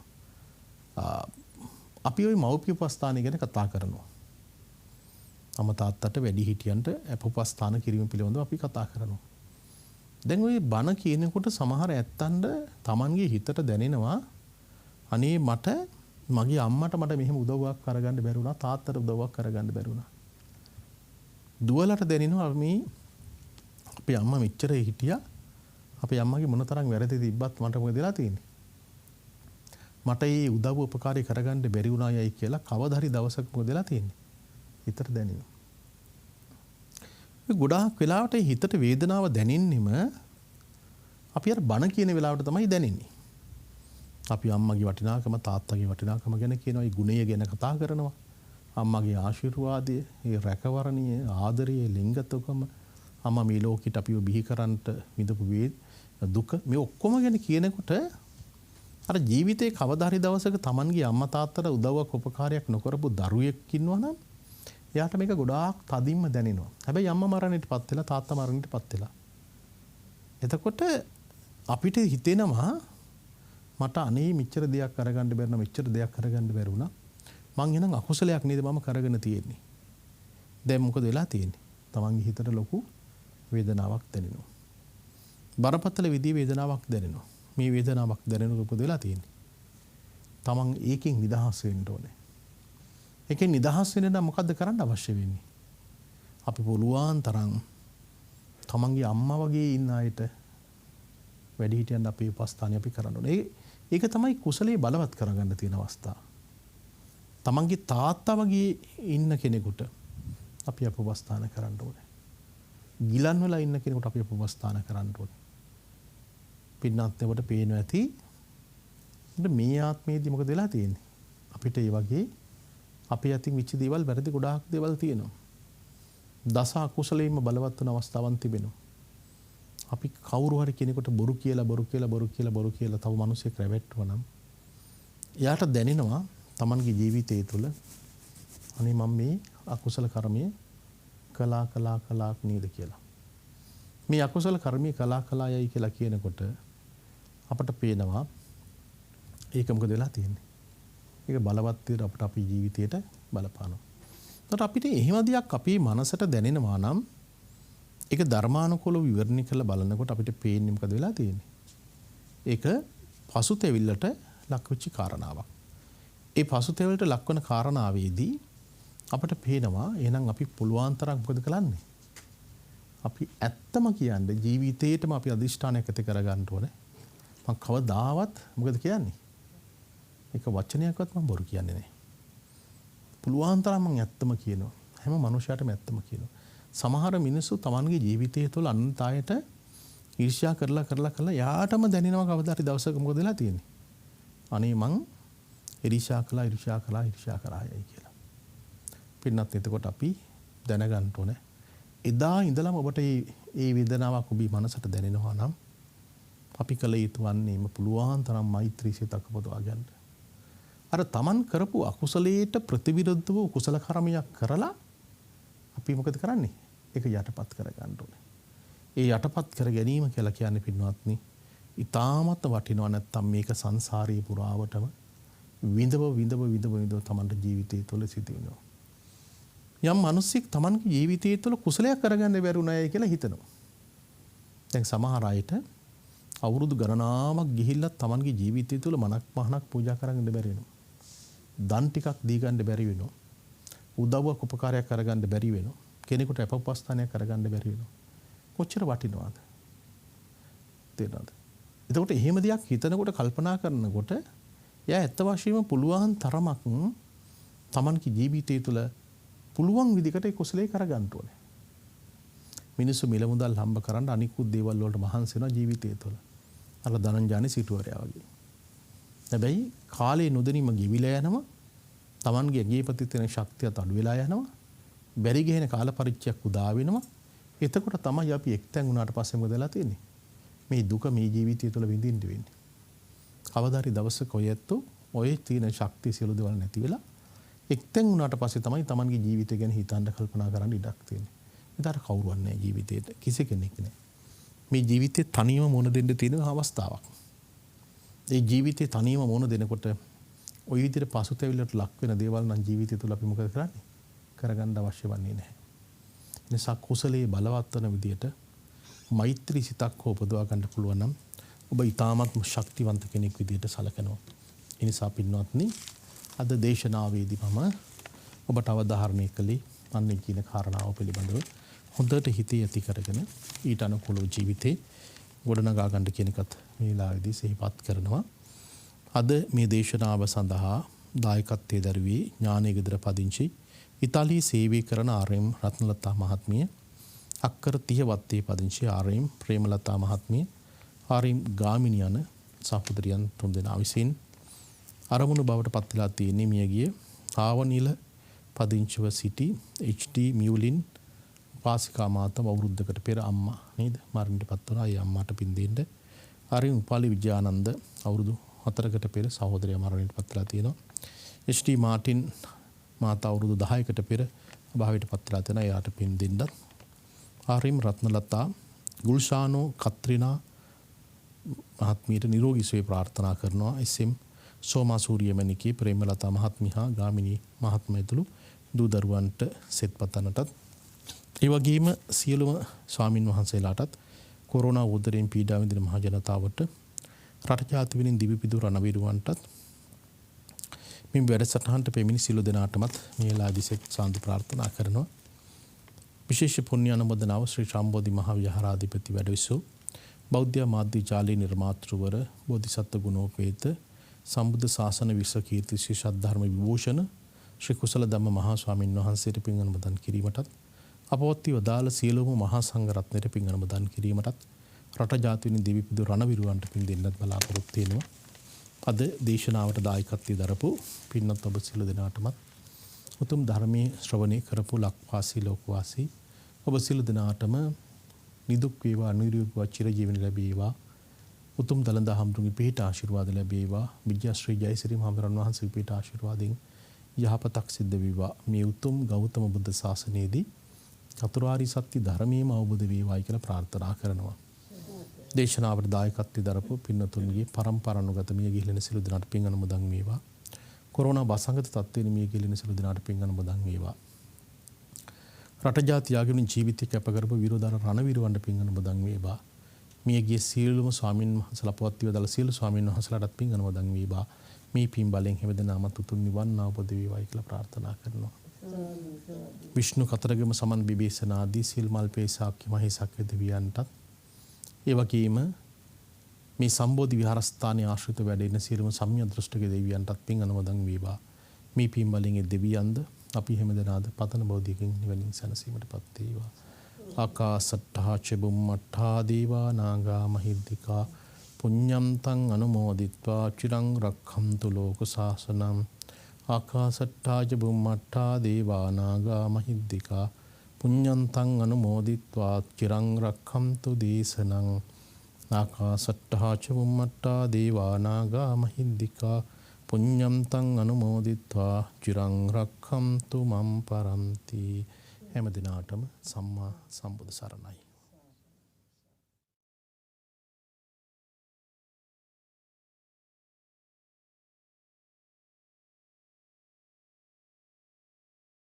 අපි ওই මව්පිය උපස්ථානය ගැන කතා කරනවා. අම්මා තාත්තට වැඩි හිටියන්ට අපොපස්ථාන කිරීම පිළිබඳව අපි කතා කරනවා. දැන් ওই බණ කියනකොට සමහර ඇත්තන්ට Tamanගේ හිතට දැනෙනවා අනේ මගේ අම්මට මට මෙහෙම උදව්වක් කරගන්න බැරි වුණා, තාත්තට උදව්වක් කරගන්න බැරි වුණා. දුවලට දැනෙනවා මේ අපේ අම්මා මෙච්චර හිටියා, අපේ අම්මගේ මොනතරම් වැරදි තිබ්බත් මට මොකද වෙලා තියෙන්නේ? මට මේ උදව් උපකාරී කරගන්න බැරි වුණායයි කියලා කවදා හරි දවසක මොකද වෙලා තියෙන්නේ? හිතට දැනෙනවා. ගොඩාක් වෙලාවට හිතට වේදනාව දැනෙන්නෙම අපි අර බණ කියන වෙලාවට තමයි දැනෙන්නේ. අපි අම්මගේ වටිනාකම තාත්තගේ වටිනාකම ගැන කියනවා, ඒ ගුණය ගැන කතා කරනවා. අම්මගේ ආශිර්වාදය, ඒ රැකවරණය, ආදරය, ලිංගතුකම, අම්මා මේ ලෝකෙට අපිව බිහි කරන්නට විඳපු දුක, මේ ඔක්කොම ගැන කියනකොට අර ජීවිතේ කවදා හරි දවසක Tamanගේ අම්මා තාත්තට උදව්වක් උපකාරයක් නොකරපු දරුවෙක් ඉන්නවා නම් එයාට මේක ගොඩාක් තදින්ම දැනෙනවා. හැබැයි අම්මා මරණයටපත් වෙලා තාත්තා මරණයටපත් වෙලා. එතකොට අපිට හිතෙනවා මට අනේ මෙච්චර දෙයක් කරගන්න බැරි නම් මෙච්චර දෙයක් කරගන්න බැරි වුණා. මං එනම් අකුසලයක් නේද මම කරගෙන තියෙන්නේ. දැන් මොකද වෙලා තියෙන්නේ? තමන්ගේ හිතට ලොකු වේදනාවක් දැනෙනවා. බරපතල විදිහේ වේදනාවක් දැනෙනවා. මේ වේදනාවක් දැනෙනකොට මොකද වෙලා තියෙන්නේ? තමන් ඒකෙන් නිදහස් වෙන්න ඕනේ. ඒකෙන් නිදහස් වෙන්න නම් මොකද්ද කරන්න අවශ්‍ය වෙන්නේ? අපි පුළුවන් තරම් තමන්ගේ අම්මා වගේ ඉන්න අයට වැඩි හිටියන් අපේ උපස්ථානය අපි කරන්න ඕනේ. ඒක තමයි කුසලයේ බලවත් කරගන්න තියෙන අවස්ථාව. තමන්ගේ තාත්තා වගේ ඉන්න කෙනෙකුට අපි උපස්ථාන කරන්න ඕනේ. ගිලන් වෙලා ඉන්න කෙනෙකුට අපි උපස්ථාන කරන්න ඕනේ. පින්නත් එවට පේනවා ඇති මේ ආත්මයේදී මොකද වෙලා තියෙන්නේ? අපිට ඒ වගේ අපේ අතින් විච දේවල් වැරදි ගොඩාක් දේවල් තියෙනවා. දස අකුසලයෙන්ම බලවත් වෙන අවස්ථාවන් තිබෙනවා. අපි කවුරු හරි කෙනෙකුට බොරු කියලා තව මිනිහෙක් රැවට්ටුවා නම් එයාට දැනෙනවා Tamanගේ ජීවිතය තුළ අනේ මම මේ අකුසල කර්මය කළා නේද කියලා. මේ අකුසල කර්මය කළායයි කියලා කියනකොට අපට පේනවා ඒක මොකද වෙලා තියෙන්නේ? ඒක බලවත් විදිහට අපට අපේ ජීවිතයට බලපානවා. ඒකට අපිට එහෙම දෙයක් අපේ මනසට දැනෙනවා නම් ඒක ධර්මානුකූලව විවරණය කරලා බලනකොට අපිට පේන්නේ මොකද වෙලා තියෙන්නේ? ඒක පසුතැවිල්ලට ලක්වෙච්ච කාරණාවක්. ඒ පසුතැවිල්ලට ලක්වන කාරණාවේදී අපට පේනවා එහෙනම් අපි පුළුවන් තරම් මොකද කරන්නේ? අපි ඇත්තම කියන්නේ ජීවිතේටම අපි අදිෂ්ඨානයක් ඇති කරගන්න ඕනේ. මම කවදාවත් මොකද කියන්නේ? ඒක වචනයක්වත් මම බොරු කියන්නේ නැහැ. පුළුවන් තරම් මම ඇත්තම කියනවා. හැම මනුෂයාටම ඇත්තම කියනවා. සමහර මිනිස්සු Tamanගේ ජීවිතය තුළ අන්තයට ඊර්ෂ්‍යා කරලා යාටම දැනෙනවා කවදා හරි දවසක මොකද වෙලා තියෙන්නේ? අනේ මං ඊර්ෂ්‍යා කළායි කියලා. පින්නත් එතකොට අපි දැනගන්න ඕනේ. එදා ඉඳලම ඔබට මේ වේදනාවක් ඔබේ මනසට දැනෙනවා නම් අපි කල යුතු වන්නේම පුළුවන් තරම් මෛත්‍රී සිතක් පොදවා ගන්න. අර Taman කරපු අකුසලයට ප්‍රතිවිරුද්ධව කුසල කර්මයක් කරලා අපි මොකද කරන්නේ? ඒක යටපත් කර ගන්න ඕනේ. ඒ යටපත් කර ගැනීම කියලා කියන්නේ පින්වත්නි, ඊටාමත් වටිනවා. නැත්තම් මේක සංසාරේ පුරාවටම විඳව Tamanට ජීවිතය තුළ සිදු වෙනවා. යම් මිනිස්සෙක් Tamanගේ ජීවිතය තුළ කුසලයක් කරගන්න බැරි උනායයි කියලා හිතනවා. දැන් සමහර අයට අවුරුදු ගණනාවක් ගිහිල්ලා Tamanගේ ජීවිතය තුළ මනක් මහනක් පූජා කරගන්න බැරි වෙනවා. දන් ටිකක් දී ගන්න බැරි වෙනවා. උදව්වක් උපකාරයක් කරගන්න බැරි වෙනවා. කෙනෙකුට අපපස්ථානයක් කරගන්න බැරි වෙනවා. කොච්චර වටිනවද? තේරෙනවද? එතකොට එහෙම දෙයක් හිතනකොට කල්පනා කරනකොට එයා ඇත්ත වශයෙන්ම පුළුවන් තරමක් Tamanගේ ජීවිතය තුළ පුළුවන් විදිහකට ඒ කුසලයේ කරගන්න ඕනේ. මිනිස්සු මිල මුදල් හම්බ කරන්න අනිකුත් දේවල් වලට මහන්සි වෙනවා ජීවිතය තුළ. අර ධනංජානි සිටුවරයා වගේ. හැබැයි කාලේ නොදැනීම ගෙවිලා යනවා. Tamanගේ අගේපති තියෙන ශක්තියත් අඩු වෙලා යනවා. බැරි ගහන කාල පරිච්ඡයක් උදා වෙනවා. එතකොට තමයි අපි එක්තැන් වුණාට පස්සේ මොකද වෙලා තියෙන්නේ? මේ දුක මේ ජීවිතය තුළ විඳින්න වෙන්නේ. කවදා හරි දවසක ඔය තියෙන ශක්තිය සියලු දේවල් නැති වෙලා එක්තැන් වුණාට පස්සේ තමයි Tamanගේ ජීවිතය ගැන හිතන්න කල්පනා කරන්න ඉඩක් තියෙන්නේ. ඒතර කවුරුවත් නැහැ ජීවිතේට. කිසි කෙනෙක් නැහැ. මේ ජීවිතේ තනියම මොන දෙන්න තියෙන අවස්ථාවක්. ඒ ජීවිතේ තනියම මොන දෙනකොට ওই විදිහට පසුතැවිල්ලට ලක් වෙන දේවල් නම් ජීවිතය තුළ අපි මොකද කරන්නේ? කරගන්න අවශ්‍ය වන්නේ නැහැ. නිසා කුසලයේ බලවත් වන විදියට මෛත්‍රී සිතක් හෝ උපදවා ගන්න පුළුවන් නම් ඔබ ඊටාත්ම ශක්තිවන්ත කෙනෙක් විදියට සැලකෙනවා. ඒ නිසා පින්වත්නි අද දේශනාවේදී මම ඔබට අවධාරණය කළේ අන්න කියන කාරණාව පිළිබඳව හොඳට හිතේ ඇති කරගෙන ඊට අනුකූලව ජීවිතේ ගොඩනගා ගන්න කියන එකත් මේ වෙලාවේදී සිහිපත් කරනවා. අද මේ දේශනාව සඳහා දායකත්වයේ දරුවේ ඥානයේ ගෙදර පදිංචි ඉතාලියේ සේවය කරන ආර්.එම්. රත්නලතා මහත්මිය, අක්කර 30 වත්තේ පදිංචි ආර්.එම්. ප්‍රේමලතා මහත්මිය, ආර්.එම්. ගාමිණී යන සහෝදරියන් තුන්දෙනා විසින් අරමුණු බවට පත් වෙලා තියෙන්නේ මියගිය ආවනිල පදිංචිව සිටි එච්.ඩී. මියුලින් පාසිකා මාතව අවුරුද්දකට පෙර අම්මා නේද මරණයටපත් වුණා. ඒ අම්මාට පින් දෙන්න. ආර්.එම්. උපාලි විජයානන්ද අවුරුදු 4කට පෙර සහෝදරයා මරණයටපත් වෙලා තියෙනවා. එච්.ඩී. මාටින් මාතා අවුරුදු 10කට පෙර අභාවයටපත් වෙලා තියෙනවා. එයාට පින් දෙන්නත්. ආර්.එම්. රත්නලතා, ගුල්ෂානෝ කත්රිනා මහත්මියට නිරෝගී සුවය ප්‍රාර්ථනා කරනවා. එස්.එම්. සෝමා සූරියමණිකේ, ප්‍රේමලතා මහත්මිය හා ගාමිණී මහත්මිය ඇතුළු දූ දරුවන්ට සෙත් පතන්නටත් ඒ වගේම සියලුම ස්වාමින් වහන්සේලාටත් කොරෝනා උදරයෙන් පීඩා විඳින මහ ජනතාවට රට ජාති වෙනින් දිවිපිදු රණවිරුවන්ටත් මේ වැඩසටහනට පැමිණි සියලු දෙනාටමත් මේ ලාදිසෙත් සාන්ති ප්‍රාර්ථනා කරනවා. විශේෂ පුණ්‍ය අනුමෝදනාව ශ්‍රී සම්බෝධි මහ විහාරාධිපති වැඩවිසූ බෞද්ධ මාධ්‍ය ජාලයේ නිර්මාතෘවර බෝධිසත්ව ගුණෝපේත සම්බුද්ධ ශාසන විශ්ව කීර්ති ශ්‍රී ශාද්ධර්ම විභූෂණ ශ්‍රී කුසල ධම්ම මහා ස්වාමීන් වහන්සේට පින් අනුමෝදන් කිරීමටත් අපවත්ති වදාළ සියලුම මහා සංඝ රත්නයට පින් අනුමෝදන් කිරීමටත් රට ජාතිවින් දිවිපිදු රණවිරුවන්ට පින් දෙන්නත් බලාපොරොත්තු වෙනවා. අද දේශනාවට දායකත්වයේ දරපු පින්වත් ඔබ සියලු දෙනාටමත් උතුම් ධර්මයේ ශ්‍රවණය කරපු ලක්වාසී ලෝකවාසී ඔබ සියලු දෙනාටම නිදුක් වේවා, නිරෝගී චිරජීවන ලැබේවා. උතුම් දලදා හම්තුන්ගේ පිහිට ආශිර්වාද ලැබේවා. විජ්ජාශ්‍රී ජයසිරි මහරහතන් වහන්සේගේ පිහිට ආශිර්වාදයෙන් යහපතක් සිද්ධ වේවා. මේ උතුම් ගෞතම බුද්ධ ශාසනයේදී චතුරාර්ය සත්‍ය ධර්මයේම අවබෝධ වේවායි කියලා ප්‍රාර්ථනා කරනවා. දේශනාවට දායකත්වයේ දරපු පින්නතුන්ගේ පරම්පරානුගත මිය ගිහිලෙන සිළු දිනාට පින් අනුමෝදන් වේවා. කොරෝනා වසංගත තත්ත්වයෙන් මිය ගිහිලෙන සිළු දිනාට පින් අනුමෝදන් වේවා. රට ජාති යාගුණ ජීවිතය කැප කරපු විරෝධාර රණවිරුවන්ට පින් අනුමෝදන් වේවා. මියගිය සියලුම ස්වාමීන් වහන්සේලා පවත්වී වදාළ සියලු ස්වාමීන් වහන්සේලාට පින් අනුමෝදන් වේවා. මේ පින් බලෙන් හැමදෙනාම උතුම් නිවන් අවබෝධ වේවායි කියලා ප්‍රාර්ථනා කරනවා. විෂ්ණු කතරගම සමන් විභීෂණ ආදී සිල් මල් පේසාක්‍ය මහේසක්‍ය දෙවියන්ටත් ඒ වගේම මේ සම්බෝධි විහාරස්ථානයේ ආශ්‍රිත වැඩ ඉන්න සියලුම සම්මිය දෘෂ්ටික දෙවියන්ටත් පින් අනුමෝදන් වේවා. මේ පින් බලෙන් දෙවියන්ද අපි හැමදෙනාද පතන බෝධියකින් නිවනින් සැනසීමටපත් වේවා. ආකාසට්ඨා ච බුම්මට්ඨා දේවා නාග මහිද්దికා පුඤ්ඤන්තං අනුමෝදිත්වා චිරං රක්ඛන්තු ලෝක සාසනං. ආකාසට්ඨා ච බුම්මට්ඨා දේවා නාග මහිද්దికා පුඤ්ඤන්තං අනුමෝදිත්වා චිරං රක්ඛන්තු දේශනං. ආකාසට්ඨා ච බුම්මට්ඨා දේවා නාග මහිද්దికා පුඤ්ඤන්තං අනුමෝදිත්වා චිරං රක්ඛන්තු මම් පරන්ති. හැම දිනාටම සම්මා සම්බුදු සරණයි.